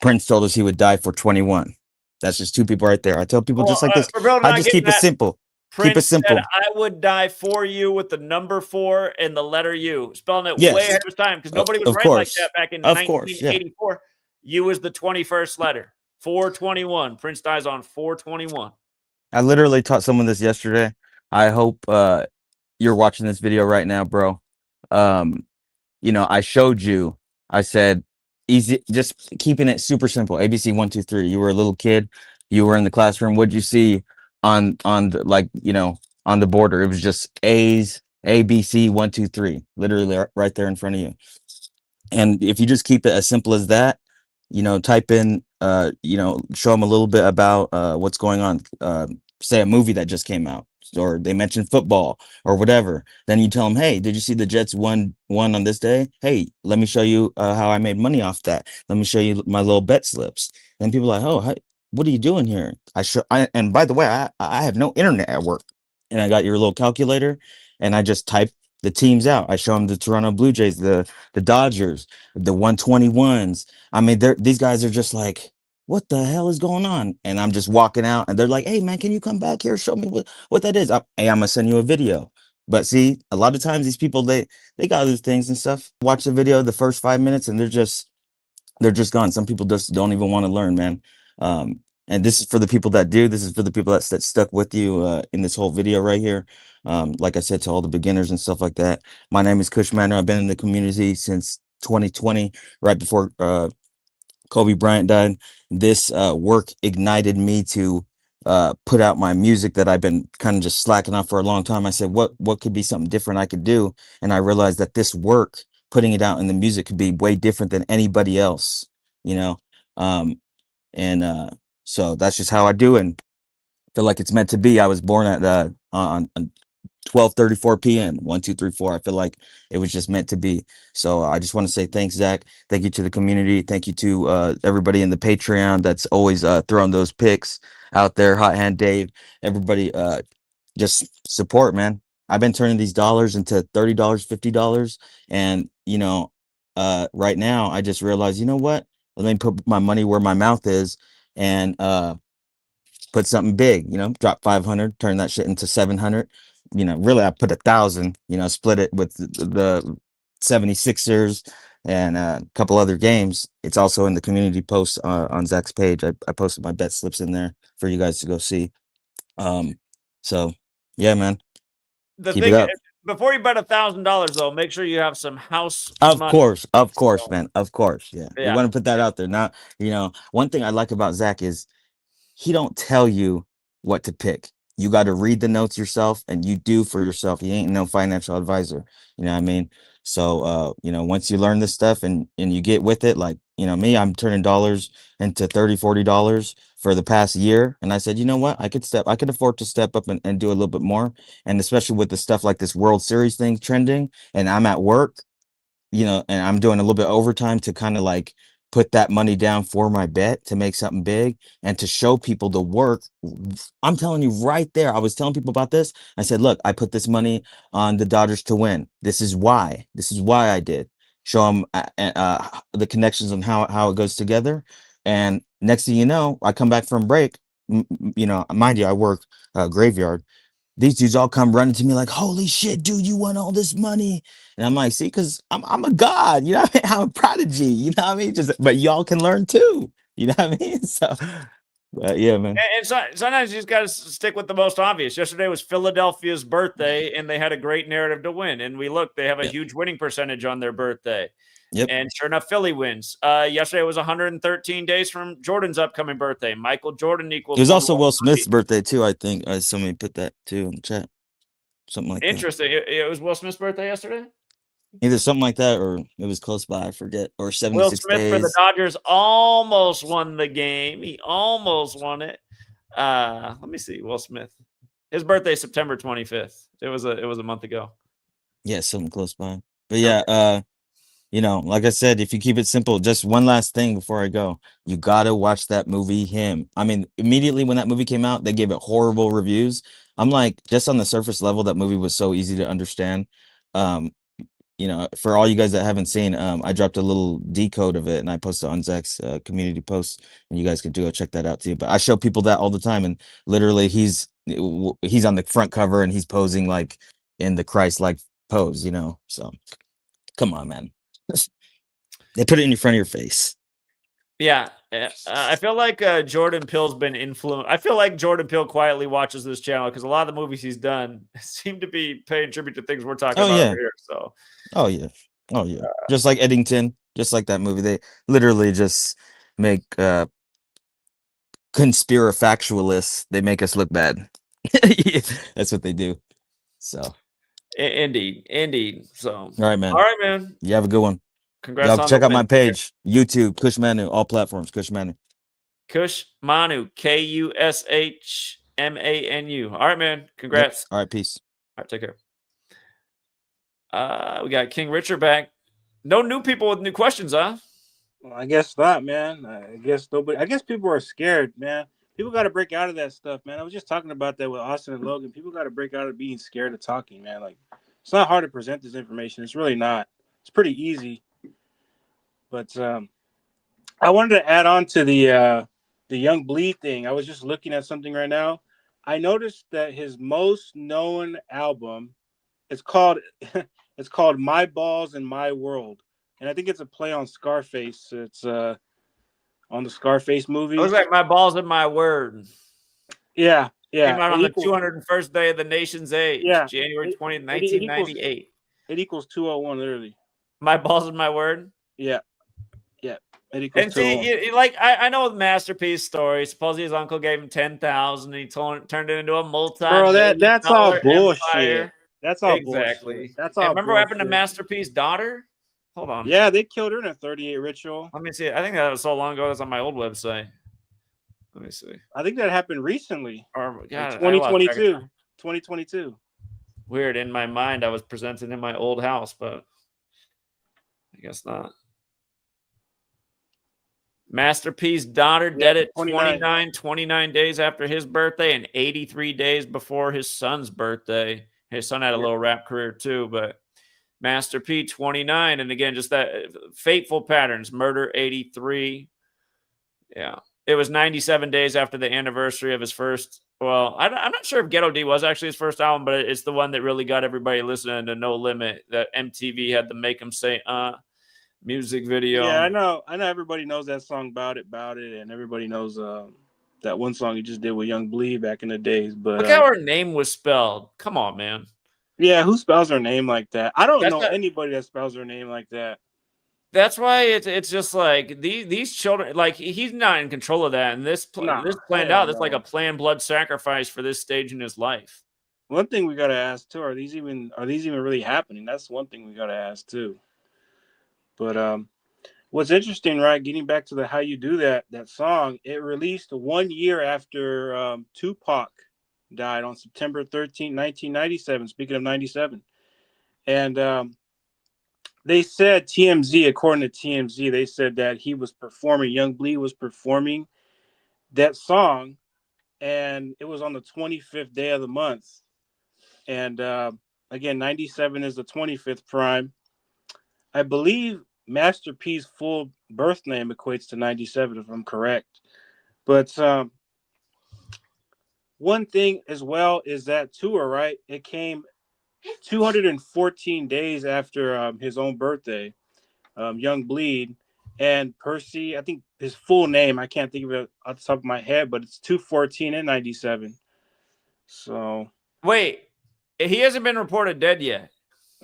Prince told us he would die for 21. That's just two people right there. I tell people just like this. I just keep it simple. Prince Keep it simple. said, I would die for you with the number 4 and the letter U, spelling it Yes. way ahead of his time, because nobody would Of write like course. that back in Of course, yeah. 1984. U is the 21st letter. 421. Prince dies on 421. I literally taught someone this yesterday. I hope you're watching this video right now, bro. I showed you. I said, easy, just keeping it super simple. ABC 123. You were a little kid. You were in the classroom. What'd you see on the border? It was just A's, ABC 123, literally right there in front of you. And if you just keep it as simple as that, type in, show them a little bit about what's going on. Say a movie that just came out, or they mentioned football or whatever. Then you tell them, hey, did you see the Jets won on this day? Hey, let me show you how I made money off that. Let me show you my little bet slips. And people are like, oh, what are you doing here? And by the way, I have no internet at work, and I got your little calculator, and I just type the teams out. I show them the Toronto Blue Jays, the Dodgers, the 121s. I mean, these guys are just like, what the hell is going on? And I'm just walking out, and they're like, hey man, can you come back here? Show me what that is. Hey, I'm gonna send you a video. But see, a lot of times these people, they got other things and stuff. Watch the video the first 5 minutes, and they're just gone. Some people just don't even want to learn, man. And this is for the people that do. This is for the people that stuck with you in this whole video right here. Like I said, to all the beginners and stuff like that. My name is Kush Manor. I've been in the community since 2020, right before Kobe Bryant died. This work ignited me to put out my music that I've been kind of just slacking off for a long time. I said, what could be something different I could do? And I realized that this work, putting it out in the music, could be way different than anybody else, so that's just how I do, and feel like it's meant to be. I was born at on 12:34 p.m. 1, 2, 3, 4. I feel like it was just meant to be. So I just want to say thanks, Zach. Thank you to the community. Thank you to everybody in the Patreon that's always throwing those picks out there. Hot Hand Dave, everybody, just support, man. I've been turning these dollars into $30, $50, and right now I just realized, you know what? Let me put my money where my mouth is, and put something big. Drop 500, turn that shit into 700. Really, I put 1,000. Split it with the 76ers and a couple other games. It's also in the community post on Zach's page. I posted my bet slips in there for you guys to go see. So yeah, man. Keep it up. Before you bet $1,000, though, make sure you have some house Of money. course, man. Of course, yeah. We want to put that out there. Now, one thing I like about Zach is he don't tell you what to pick. You got to read the notes yourself, and you do for yourself. You ain't no financial advisor. You know what I mean? So, once you learn this stuff and you get with it, like, me, I'm turning dollars into $30, $40 for the past year. And I said, you know what? I could afford to step up and do a little bit more. And especially with the stuff like this World Series thing trending, and I'm at work, and I'm doing a little bit overtime to kind of like put that money down for my bet to make something big and to show people the work. I'm telling you right there. I was telling people about this. I said, look, I put this money on the Dodgers to win. This is why. This is why I did. Show them the connections and how it goes together. And next thing you know, I come back from break. Mind you, I work graveyard. These dudes all come running to me like, holy shit, dude, you won all this money. And I'm like, see, because I'm a god, you know what I mean? I'm a prodigy, you know what I mean? But y'all can learn too, you know what I mean? So, but yeah, man. And sometimes you just got to stick with the most obvious. Yesterday was Philadelphia's birthday, and they had a great narrative to win. And we look, they have a huge winning percentage on their birthday. Yep. And sure enough, Philly wins. Yesterday was 113 days from Jordan's upcoming birthday. Michael Jordan equals. It was also Will Smith's birthday too, I think. Somebody put that too in the chat. Something like Interesting. that. It was Will Smith's birthday yesterday? Either something like that or it was close by, I forget. Or 76 Will Smith days. for the Dodgers almost won the game. He almost won it. Let me see. Will Smith. His birthday is September 25th. It was a month ago. Yeah, something close by. But yeah, like I said, if you keep it simple, just one last thing before I go, you gotta watch that movie, Him. I mean, immediately when that movie came out, they gave it horrible reviews. I'm like, just on the surface level, that movie was so easy to understand. For all you guys that haven't seen, I dropped a little decode of it and I posted on Zach's community post, and you guys can check that out too. But I show people that all the time, and literally he's on the front cover and he's posing like in the Christ-like pose, So come on, man. They put it in front of your face. Yeah. I feel like Jordan Peele's been influenced. I feel like Jordan Peele quietly watches this channel because a lot of the movies he's done seem to be paying tribute to things we're talking about over here. So. Oh yeah. Just like Eddington, just like that movie. They literally just make conspirafactualists. They make us look bad. That's what they do. So. Indeed. So. All right, man. You have a good one. Congrats on check out my page, YouTube, Kush Manu, all platforms, Kush Manu. Kush Manu, KUSHMANU. All right, man. Congrats. Yep. All right, peace. All right, take care. We got King Richard back. No new people with new questions, huh? Well, I guess not, man. I guess people are scared, man. People got to break out of that stuff, man. I was just talking about that with Austin and Logan. People got to break out of being scared of talking, man. Like, it's not hard to present this information. It's really not. It's pretty easy. But I wanted to add on to the Young Bleed thing. I was just looking at something right now. I noticed that his most known album is called My Balls in My World, and I think it's a play on Scarface. It's on the Scarface movie. It looks like My Balls in My Word. Yeah. Came out on the 201st day of the nation's age. Yeah. January 20th, 1998. It equals 201 literally. My Balls in My Word. Yeah. And see, I know the Masterpiece story. Supposedly his uncle gave him $10,000 and he turned it into a Bro, that's all bullshit. Empire. That's all exactly. Bullshit. That's all. Remember what happened to Masterpiece's daughter? Hold on. Yeah, they killed her in a 38 ritual. Let me see. I think that was so long ago. That's on my old website. Let me see. I think that happened recently. God, 2022. 2022. Weird. In my mind, I was presented in my old house, but I guess not. Masterpiece's daughter dead at 29 days after his birthday and 83 days before his son's birthday. His son had a little rap career too, but Master P 29. And again, just that fateful patterns, murder 83. Yeah. It was 97 days after the anniversary of his first. Well, I'm not sure if Ghetto D was actually his first album, but it's the one that really got everybody listening to No Limit, that MTV had to make him say, music video. Yeah, I know everybody knows that song about it, and everybody knows that one song he just did with Young Bleed back in the days. But look how her name was spelled. Come on, man. Yeah, who spells her name like that? I don't know anybody that spells her name like that. That's why it's just like these children, like he's not in control of that, and this this planned out. That's like a planned blood sacrifice for this stage in his life. One thing we gotta ask too: are these even really happening? That's one thing we gotta ask too. But what's interesting, right? Getting back to the "How You Do That" song, it released 1 year after Tupac died on September 13th, 1997. Speaking of 97, and they said TMZ, according to TMZ, they said that he was performing. Young Bleed was performing that song, and it was on the 25th day of the month. And again, 97 is the 25th prime. I believe Master P's full birth name equates to 97, if I'm correct. But one thing as well is that tour, right? It came 214 days after his own birthday, Young Bleed. And Percy, I think his full name, I can't think of it off the top of my head, but it's 214 and 97. So. Wait, he hasn't been reported dead yet.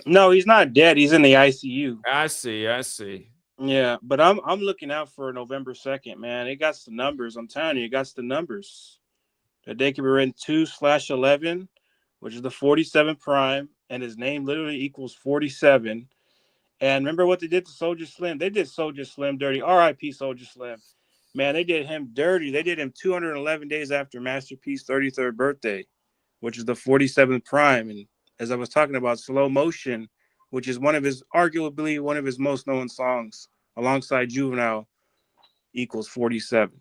No, he's not dead. He's in the ICU. I see. Yeah, but I'm looking out for November 2nd, man. It got the numbers. I'm telling you, it got the numbers. The day can be written 2/11, which is the 47 prime, and his name literally equals 47. And remember what they did to Soldier Slim? They did Soldier Slim dirty. R.I.P. Soldier Slim. Man, they did him dirty. They did him 211 days after Master P's 33rd birthday, which is the 47th prime. And as I was talking about, Slow Motion, which is arguably one of his most known songs, alongside Juvenile, equals 47.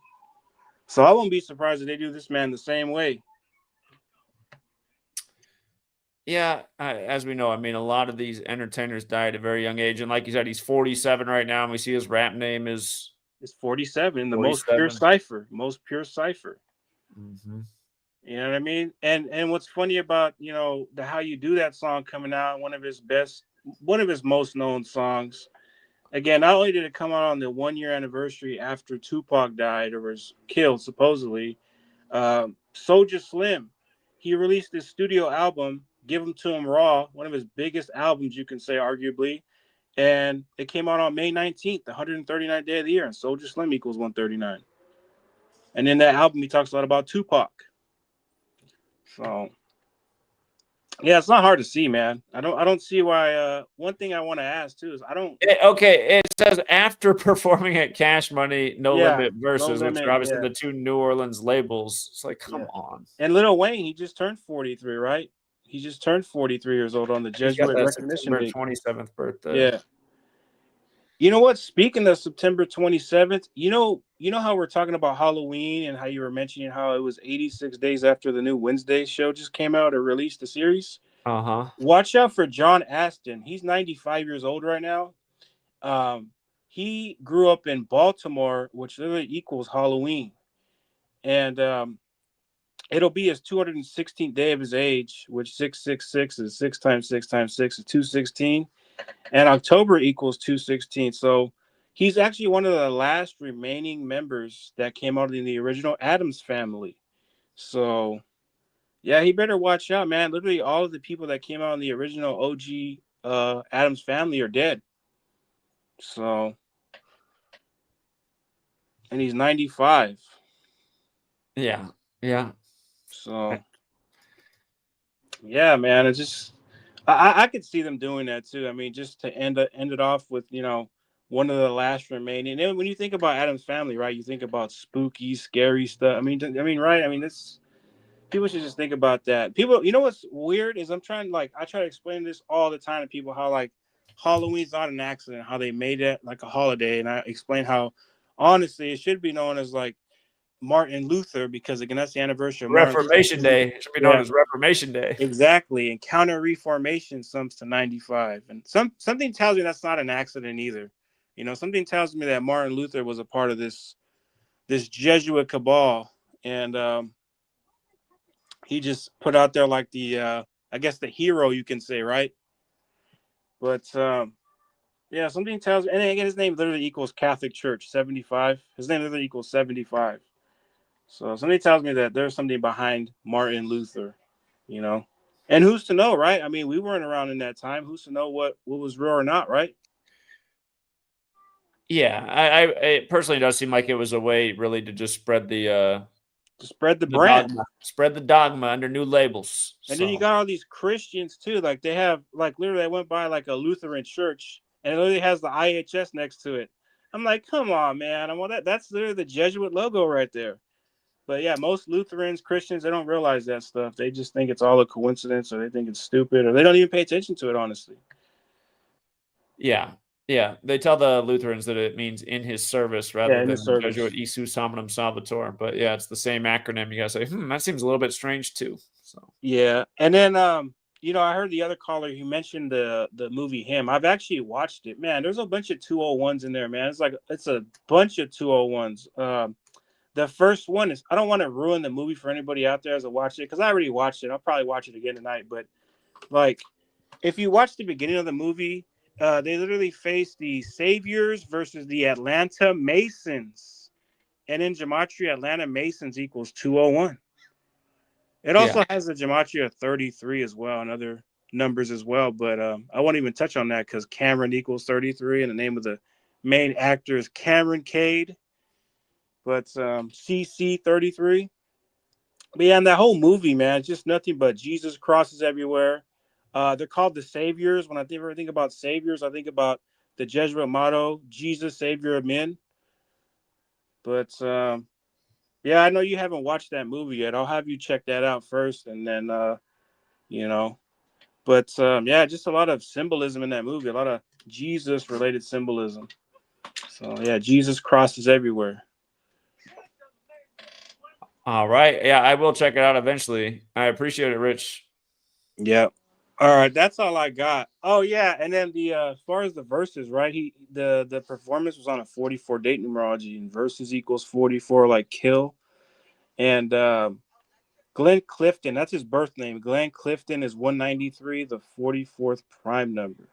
So I won't be surprised if they do this man the same way. Yeah, as we know, I mean, a lot of these entertainers die at a very young age, and like you said, he's 47 right now, and we see his rap name is 47, the 47. most pure cipher. Mm-hmm. You know what I mean? And what's funny about, the How You Do That song coming out, one of his most known songs. Again, not only did it come out on the 1 year anniversary after Tupac died or was killed, supposedly, Soulja Slim, he released his studio album, Give 'Em to Him Raw, one of his biggest albums, you can say, arguably. And it came out on May 19th, the 139th day of the year, and Soulja Slim equals 139. And in that album, he talks a lot about Tupac. So, yeah, it's not hard to see, man. I don't see why. One thing I want to ask too is It says after performing at Cash Money, No Limit Versus, No which Limit, are obviously the two New Orleans labels. It's like, come on. And Lil Wayne, he just turned 43, right? He just turned 43 years old on the Jesuit recognition September day. 27th birthday. Yeah. You know what? Speaking of September 27th, you know how we're talking about Halloween and how you were mentioning how it was 86 days after the new Wednesday show just came out or released the series? Uh-huh. Watch out for John Aston. He's 95 years old right now. He grew up in Baltimore, which literally equals Halloween. And it'll be his 216th day of his age, which 666 is 6 times 6 times 6 is 216. And October equals 216. So he's actually one of the last remaining members that came out in the original Addams family. So, yeah, he better watch out, man. Literally all of the people that came out in the original OG Addams family are dead. So, and he's 95. Yeah. So, yeah, man, it's just I could see them doing that too. I mean, just to end it off with one of the last remaining. And when you think about Addams family, right, you think about spooky, scary stuff. I mean, right? I mean, this people should just think about that. People, you know what's weird is I try to explain this all the time to people how like Halloween's not an accident, how they made it like a holiday, and I explain how honestly it should be known as like Martin Luther, because again that's the anniversary of Reformation Day. It should be known as Reformation Day. Exactly. And Counter Reformation sums to 95. And something tells me that's not an accident either. Something tells me that Martin Luther was a part of this Jesuit cabal, and he just put out there like the I guess the hero, you can say, right? But yeah, something tells me, and again his name literally equals Catholic Church 75. His name literally equals 75. So something tells me that there's something behind Martin Luther, And who's to know, right? I mean, we weren't around in that time. Who's to know what was real or not, right? Yeah, it personally does seem like it was a way really to just spread To spread the the brand. spread the dogma under new labels. And then you got all these Christians too. Like they have, like literally, I went by like a Lutheran church, and it literally has the IHS next to it. I'm like, come on, man. That's literally the Jesuit logo right there. But yeah, most Lutherans, Christians, they don't realize that stuff. They just think it's all a coincidence, or they think it's stupid, or they don't even pay attention to it, honestly. Yeah. Yeah. They tell the Lutherans that it means in his service rather In than his service. Jesuit Isus Hominum Salvator. But yeah, it's the same acronym. You gotta say, that seems a little bit strange too. So Yeah. And then I heard the other caller, he mentioned the movie Him. I've actually watched it. Man, there's a bunch of 201s in there, man. It's a bunch of 201s. The first one is, I don't want to ruin the movie for anybody out there as I watch it, because I already watched it. I'll probably watch it again tonight. But like, if you watch the beginning of the movie, they literally face the Saviors versus the Atlanta Masons. And in Gematria, Atlanta Masons equals 201. It also has the Gematria 33 as well, and other numbers as well. But I won't even touch on that because Cameron equals 33, and the name of the main actor is Cameron Cade. But CC 33. But yeah, and that whole movie, man, it's just nothing but Jesus crosses everywhere. They're called the Saviors. When I ever think about Saviors, I think about the Jesuit motto, Jesus, Savior of Men. But yeah, I know you haven't watched that movie yet. I'll have you check that out first, and then But yeah, just a lot of symbolism in that movie, a lot of Jesus-related symbolism. So yeah, Jesus crosses everywhere. all right. Yeah, I will check it out eventually. I appreciate it, Rich. Yep. All right, that's all I got. Oh yeah, and then the as far as the verses, right? The performance was on a 44 date numerology, and verses equals 44, like kill. And Glenn Clifton, that's his birth name. Glenn Clifton is 193, the 44th prime number.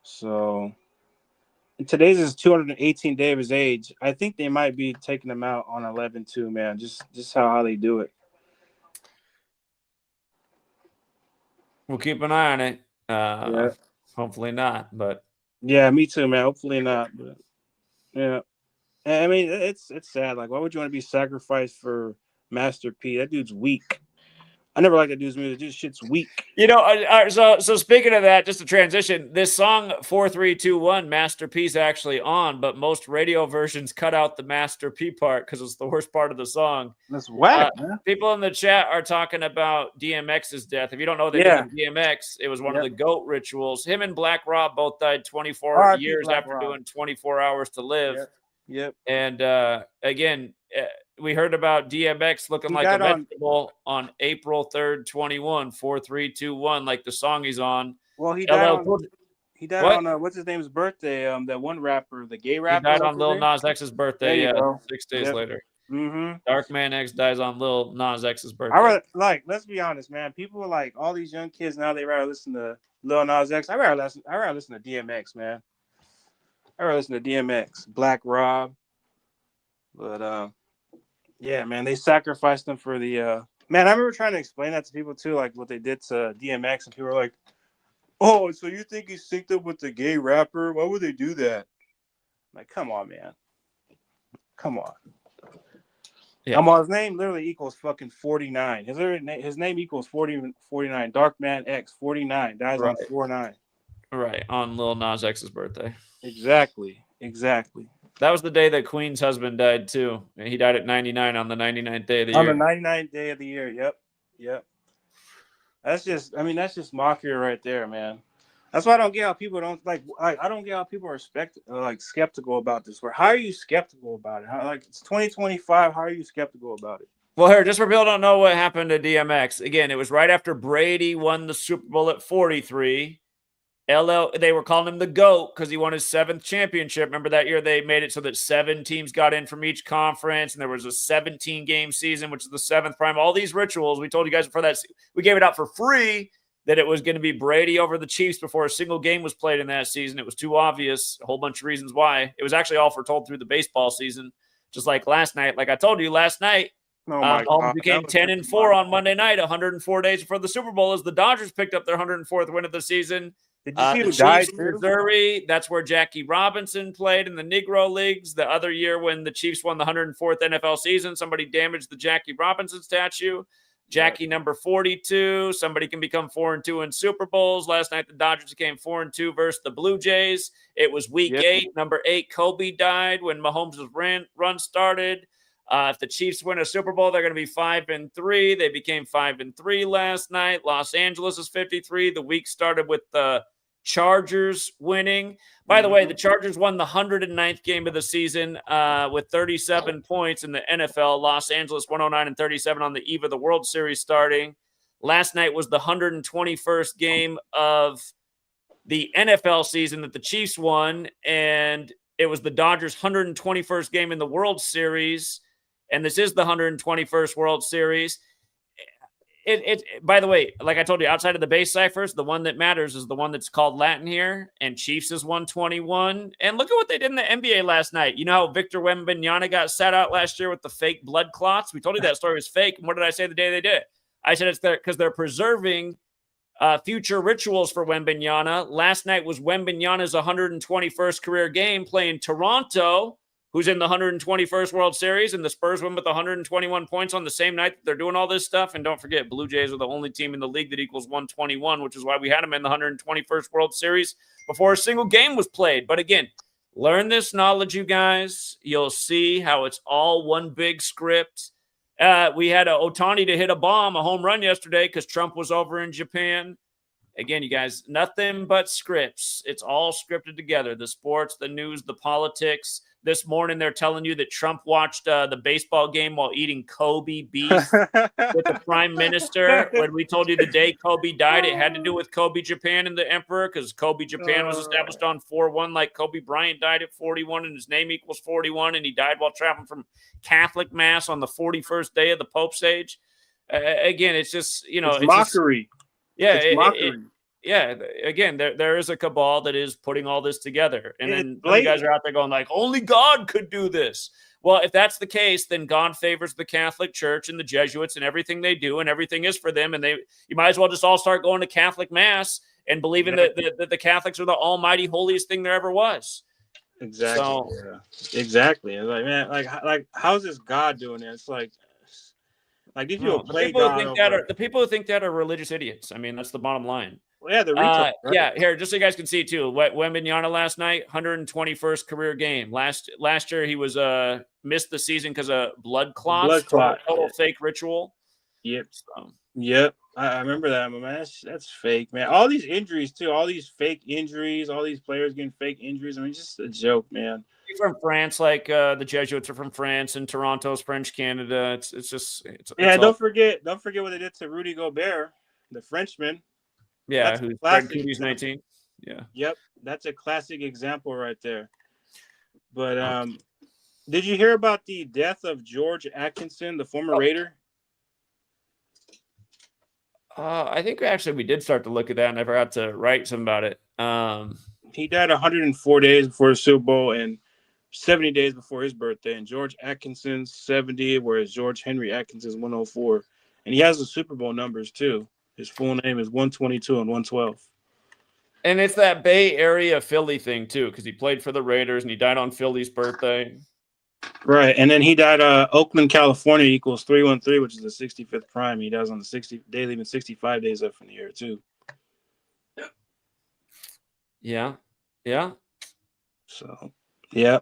So today's his 218th day of his age. I think they might be taking him out on 11-2, man. Just how they do it. We'll keep an eye on it. Yeah. Hopefully not, but Yeah, me too, man. Hopefully not. But yeah. I mean, it's sad. Like, why would you want to be sacrificed for Master P? That dude's weak. I never liked that dude's music. This shit's weak. So speaking of that, just to transition, this song 4321 Master P's actually on, but most radio versions cut out the Master P part because it's the worst part of the song. That's whack, man. People in the chat are talking about DMX's death. If you don't know the name of DMX, it was one of the GOAT rituals. Him and Black Rob both died 24 years after doing 24 hours to live. Yep. And again, we heard about DMX looking like a vegetable on April 3rd, 21, 4321, like the song he's on. Well, he died on what's his name's birthday? That one rapper, the gay rapper. He died on Lil Nas X's birthday. Yeah, 6 days later. Mm-hmm. Darkman X dies on Lil Nas X's birthday. Let's be honest, man. People are like, all these young kids now, they rather listen to Lil Nas X. I rather listen to DMX, man. I rather listen to DMX, Black Rob. But yeah, man, they sacrificed them for the man. I remember trying to explain that to people too, like what they did to DMX, and people were like, "Oh, so you think he's synced up with the gay rapper? Why would they do that?" I'm like, come on, man. Come on. Yeah. His name literally equals fucking 49. His name equals 49. Darkman X 49 dies on 49. Right, on Lil Nas X's birthday. Exactly. That was the day that Queen's husband died too. He died at 99 on the 99th day of the year. On the 99th day of the year. Yep. That's just mockery right there, man. That's why I don't get how people don't like. I don't get how people are skeptical about this. How are you skeptical about it? It's 2025. How are you skeptical about it? Well, here, just for people who don't know what happened to DMX. Again, it was right after Brady won the Super Bowl at 43. They were calling him the GOAT because he won his 7th championship. Remember that year they made it so that 7 teams got in from each conference, and there was a 17-game season, which is the 7th prime. All these rituals, we told you guys before that, we gave it out for free that it was going to be Brady over the Chiefs before a single game was played in that season. It was too obvious, a whole bunch of reasons why. It was actually all foretold through the baseball season, just like last night. Like I told you last night, Mahomes became 10-4 on Monday night, 104 days before the Super Bowl, as the Dodgers picked up their 104th win of the season. Did you see The who died Chiefs, too? Missouri, that's where Jackie Robinson played in the Negro Leagues. The other year when the Chiefs won the 104th NFL season, somebody damaged the Jackie Robinson statue. Jackie number 42. Somebody can become 4-2 in Super Bowls. Last night, the Dodgers became 4-2 versus the Blue Jays. It was week 8. Number 8, Kobe died when Mahomes' run started. If the Chiefs win a Super Bowl, they're going to be 5-3. They became 5-3 last night. Los Angeles is 53. The week started with the Chargers winning. By the way, the Chargers won the 109th game of the season with 37 points in the NFL. Los Angeles 109-37 on the eve of the World Series starting. Last night was the 121st game of the NFL season that the Chiefs won, and it was the Dodgers' 121st game in the World Series, and this is the 121st World Series. By the way, like I told you, outside of the base ciphers, the one that matters is the one that's called Latin here, and Chiefs is 121. And look at what they did in the NBA last night. You know how Victor Wembanyama got sat out last year with the fake blood clots? We told you that story was fake. And what did I say the day they did it? I said it's because they're preserving future rituals for Wembanyama. Last night was Wembanyama's 121st career game playing Toronto, who's in the 121st World Series, and the Spurs win with 121 points on the same night that they're doing all this stuff. And don't forget, Blue Jays are the only team in the league that equals 121, which is why we had them in the 121st World Series before a single game was played. But again, learn this knowledge, you guys. You'll see how it's all one big script. We had Ohtani to hit a home run yesterday because Trump was over in Japan. Again, you guys, nothing but scripts. It's all scripted together. The sports, the news, the politics. This morning, they're telling you that Trump watched the baseball game while eating Kobe beef with the prime minister. When we told you the day Kobe died, it had to do with Kobe Japan and the emperor, because Kobe Japan was established on 4-1, like Kobe Bryant died at 41, and his name equals 41, and he died while traveling from Catholic Mass on the 41st day of the Pope's age. Again, it's just, it's mockery. It's mockery. Again, there is a cabal that is putting all this together. And then you guys are out there going like, only God could do this. Well, if that's the case, then God favors the Catholic Church and the Jesuits and everything they do, and everything is for them. And you might as well just all start going to Catholic Mass and believing that the Catholics are the almighty, holiest thing there ever was. Exactly. So, exactly. It's like, man, like how's this God doing it? It's like these people play God. The people who think that are religious idiots. I mean, that's the bottom line. Well, yeah, the retail, right? Yeah, here, just so you guys can see too. Wembanyama last night, 121st career game. Last year he was missed the season because of blood clots. Total fake ritual. Yep. Yep. I remember that, man. That's fake, man. All these injuries too. All these fake injuries. All these players getting fake injuries. I mean, it's just a joke, man. From France, like the Jesuits are from France, and Toronto's French Canada. Don't forget what they did to Rudy Gobert, the Frenchman. Yeah, who's Fred Cootie's 19. Yeah. Yep, that's a classic example right there. But did you hear about the death of George Atkinson, the former Raider? I think actually we did start to look at that, and I forgot to write something about it. He died 104 days before the Super Bowl and 70 days before his birthday. And George Atkinson's 70, whereas George Henry Atkinson's 104. And he has the Super Bowl numbers too. His full name is 122 and 112. And it's that Bay Area Philly thing too, because he played for the Raiders and he died on Philly's birthday. Right. And then he died Oakland, California equals 313, which is the 65th prime. He dies on the 60 day, leaving 65 days up from the year too. Yeah. Yeah. So yeah.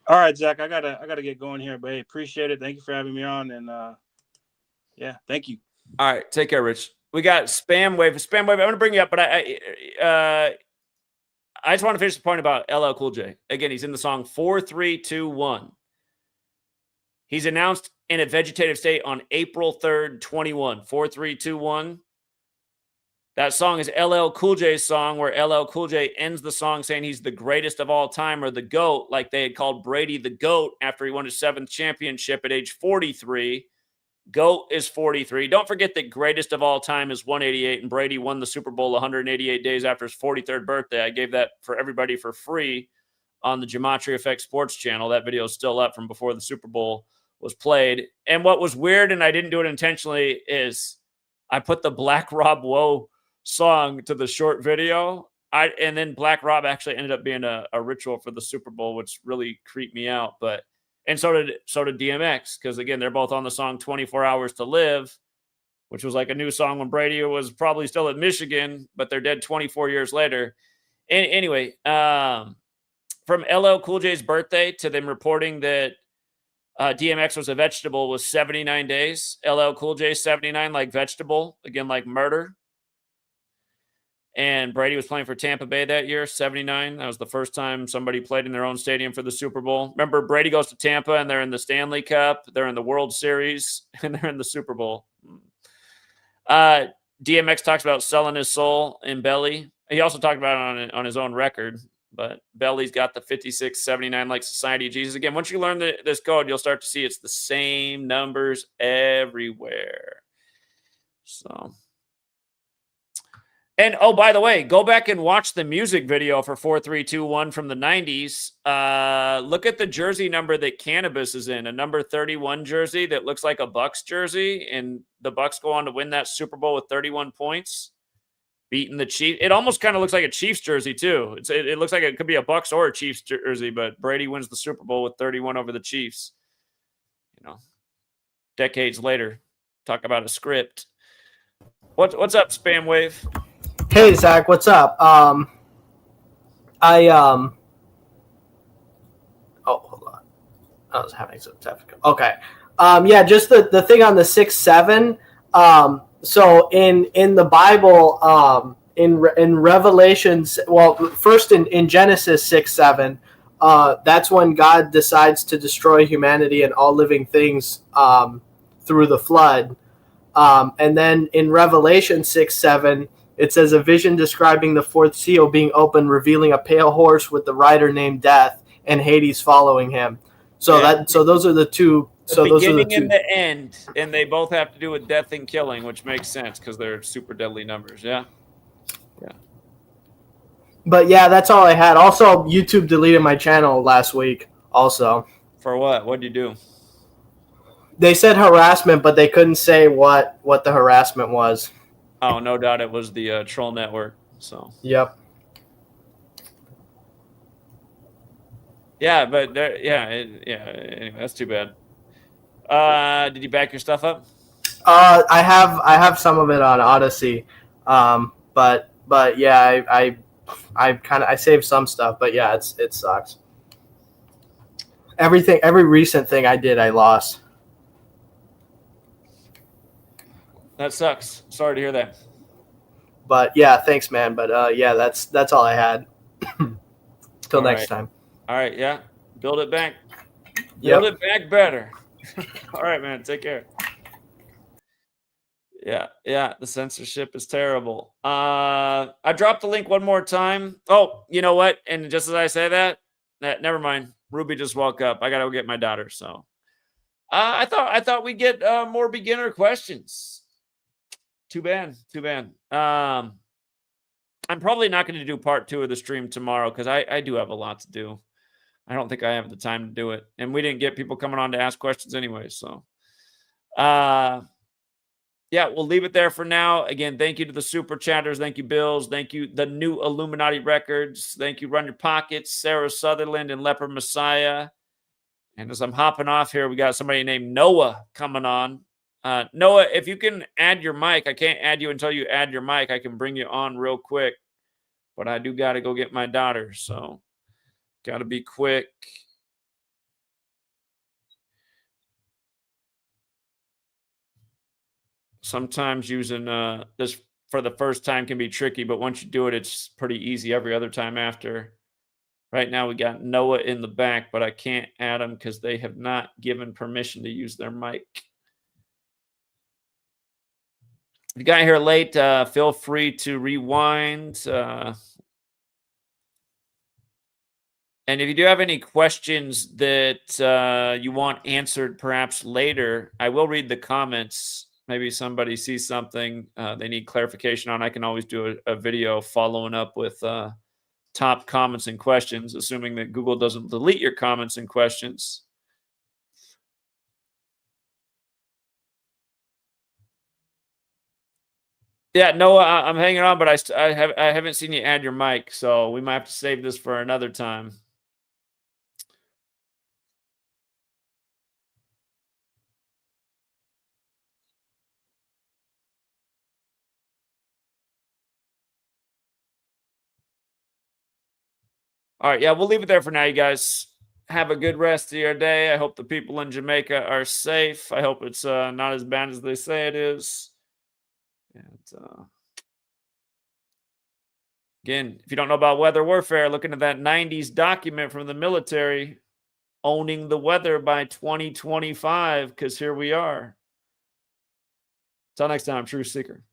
All right, Zach, I gotta get going here, but hey, appreciate it. Thank you for having me on. And yeah, thank you. All right, take care, Rich. We got Spam Wave. I'm going to bring you up, but I just want to finish the point about LL Cool J. Again, he's in the song 4321. He's announced in a vegetative state on April 3rd, 21. 4321. That song is LL Cool J's song, where LL Cool J ends the song saying he's the greatest of all time, or the GOAT, like they had called Brady the GOAT after he won his 7th championship at age 43. GOAT is 43. Don't forget that greatest of all time is 188, and Brady won the Super Bowl 188 days after his 43rd birthday. I gave that for everybody for free on the Gematria Effect Sports channel. That video is still up from before the Super Bowl was played. And what was weird, and I didn't do it intentionally, is I put the Black Rob Woe song to the short video, and then Black Rob actually ended up being a ritual for the Super Bowl, which really creeped me out. But and so did DMX, because again, they're both on the song 24 Hours to Live, which was like a new song when Brady was probably still at Michigan, but they're dead 24 years later. And anyway, from LL Cool J's birthday to them reporting that DMX was a vegetable was 79 days. LL Cool J 79, like vegetable, again, like murder. And Brady was playing for Tampa Bay that year, 79. That was the first time somebody played in their own stadium for the Super Bowl. Remember, Brady goes to Tampa and they're in the Stanley Cup, they're in the World Series, and they're in the Super Bowl. DMX talks about selling his soul in Belly. He also talked about it on his own record. But Belly's got the 5679 like Society of Jesus. Again, once you learn this code, you'll start to see it's the same numbers everywhere. So, and oh, by the way, go back and watch the music video for 4321 from the 90s. Look at the jersey number that Cannabis is in, a number 31 jersey that looks like a Bucks jersey, and the Bucks go on to win that Super Bowl with 31 points. Beating the Chiefs. It almost kind of looks like a Chiefs jersey, too. It looks like it could be a Bucks or a Chiefs jersey, but Brady wins the Super Bowl with 31 over the Chiefs. You know, decades later, talk about a script. What's up, Spam Wave? Hey, Zach, what's up? Oh, hold on. I was having some technical. Okay. Yeah, just the thing on the 6-7. So in the Bible, in Revelations, well, first in Genesis 6-7, that's when God decides to destroy humanity and all living things through the flood. And then in Revelation 6-7, it says a vision describing the fourth seal being opened, revealing a pale horse with the rider named Death and Hades following him. So those are the two. The beginning and the end, and they both have to do with death and killing, which makes sense because they're super deadly numbers. Yeah. But yeah, that's all I had. Also, YouTube deleted my channel last week. Also, for what? What'd you do? They said harassment, but they couldn't say what the harassment was. Oh, no doubt it was the troll network. So. Yep. Yeah, but anyway, that's too bad. Did you back your stuff up? I have some of it on Odyssey, but yeah, I saved some stuff, but yeah, it sucks. Every recent thing I did, I lost. That sucks. Sorry to hear that. But yeah, thanks, man. But yeah, that's all I had. Till next time. All right, yeah. Build it back. Build it back better. All right, man. Take care. Yeah. The censorship is terrible. I dropped the link one more time. Oh, you know what? And just as I say that, never mind. Ruby just woke up. I gotta go get my daughter. So, I thought we'd get more beginner questions. Too bad. I'm probably not going to do part 2 of the stream tomorrow because I do have a lot to do. I don't think I have the time to do it. And we didn't get people coming on to ask questions anyway. So, yeah, we'll leave it there for now. Again, thank you to the super chatters. Thank you, Bills. Thank you, the new Illuminati Records. Thank you, Run Your Pockets, Sarah Sutherland, and Leopard Messiah. And as I'm hopping off here, we got somebody named Noah coming on. Noah, if you can add your mic, I can't add you until you add your mic. I can bring you on real quick. But I do got to go get my daughter. So, got to be quick. Sometimes using this for the first time can be tricky, but once you do it, it's pretty easy every other time after. Right now, we got Noah in the back, but I can't add them because they have not given permission to use their mic. If you got here late, feel free to rewind. And if you do have any questions that you want answered perhaps later, I will read the comments. Maybe somebody sees something they need clarification on. I can always do a video following up with top comments and questions, assuming that Google doesn't delete your comments and questions. Yeah, Noah, I'm hanging on, but I haven't seen you add your mic, so we might have to save this for another time. All right, yeah, we'll leave it there for now, you guys. Have a good rest of your day. I hope the people in Jamaica are safe. I hope it's not as bad as they say it is. And again, if you don't know about weather warfare, look into that 90s document from the military, owning the weather by 2025, because here we are. Until next time, True Seeker.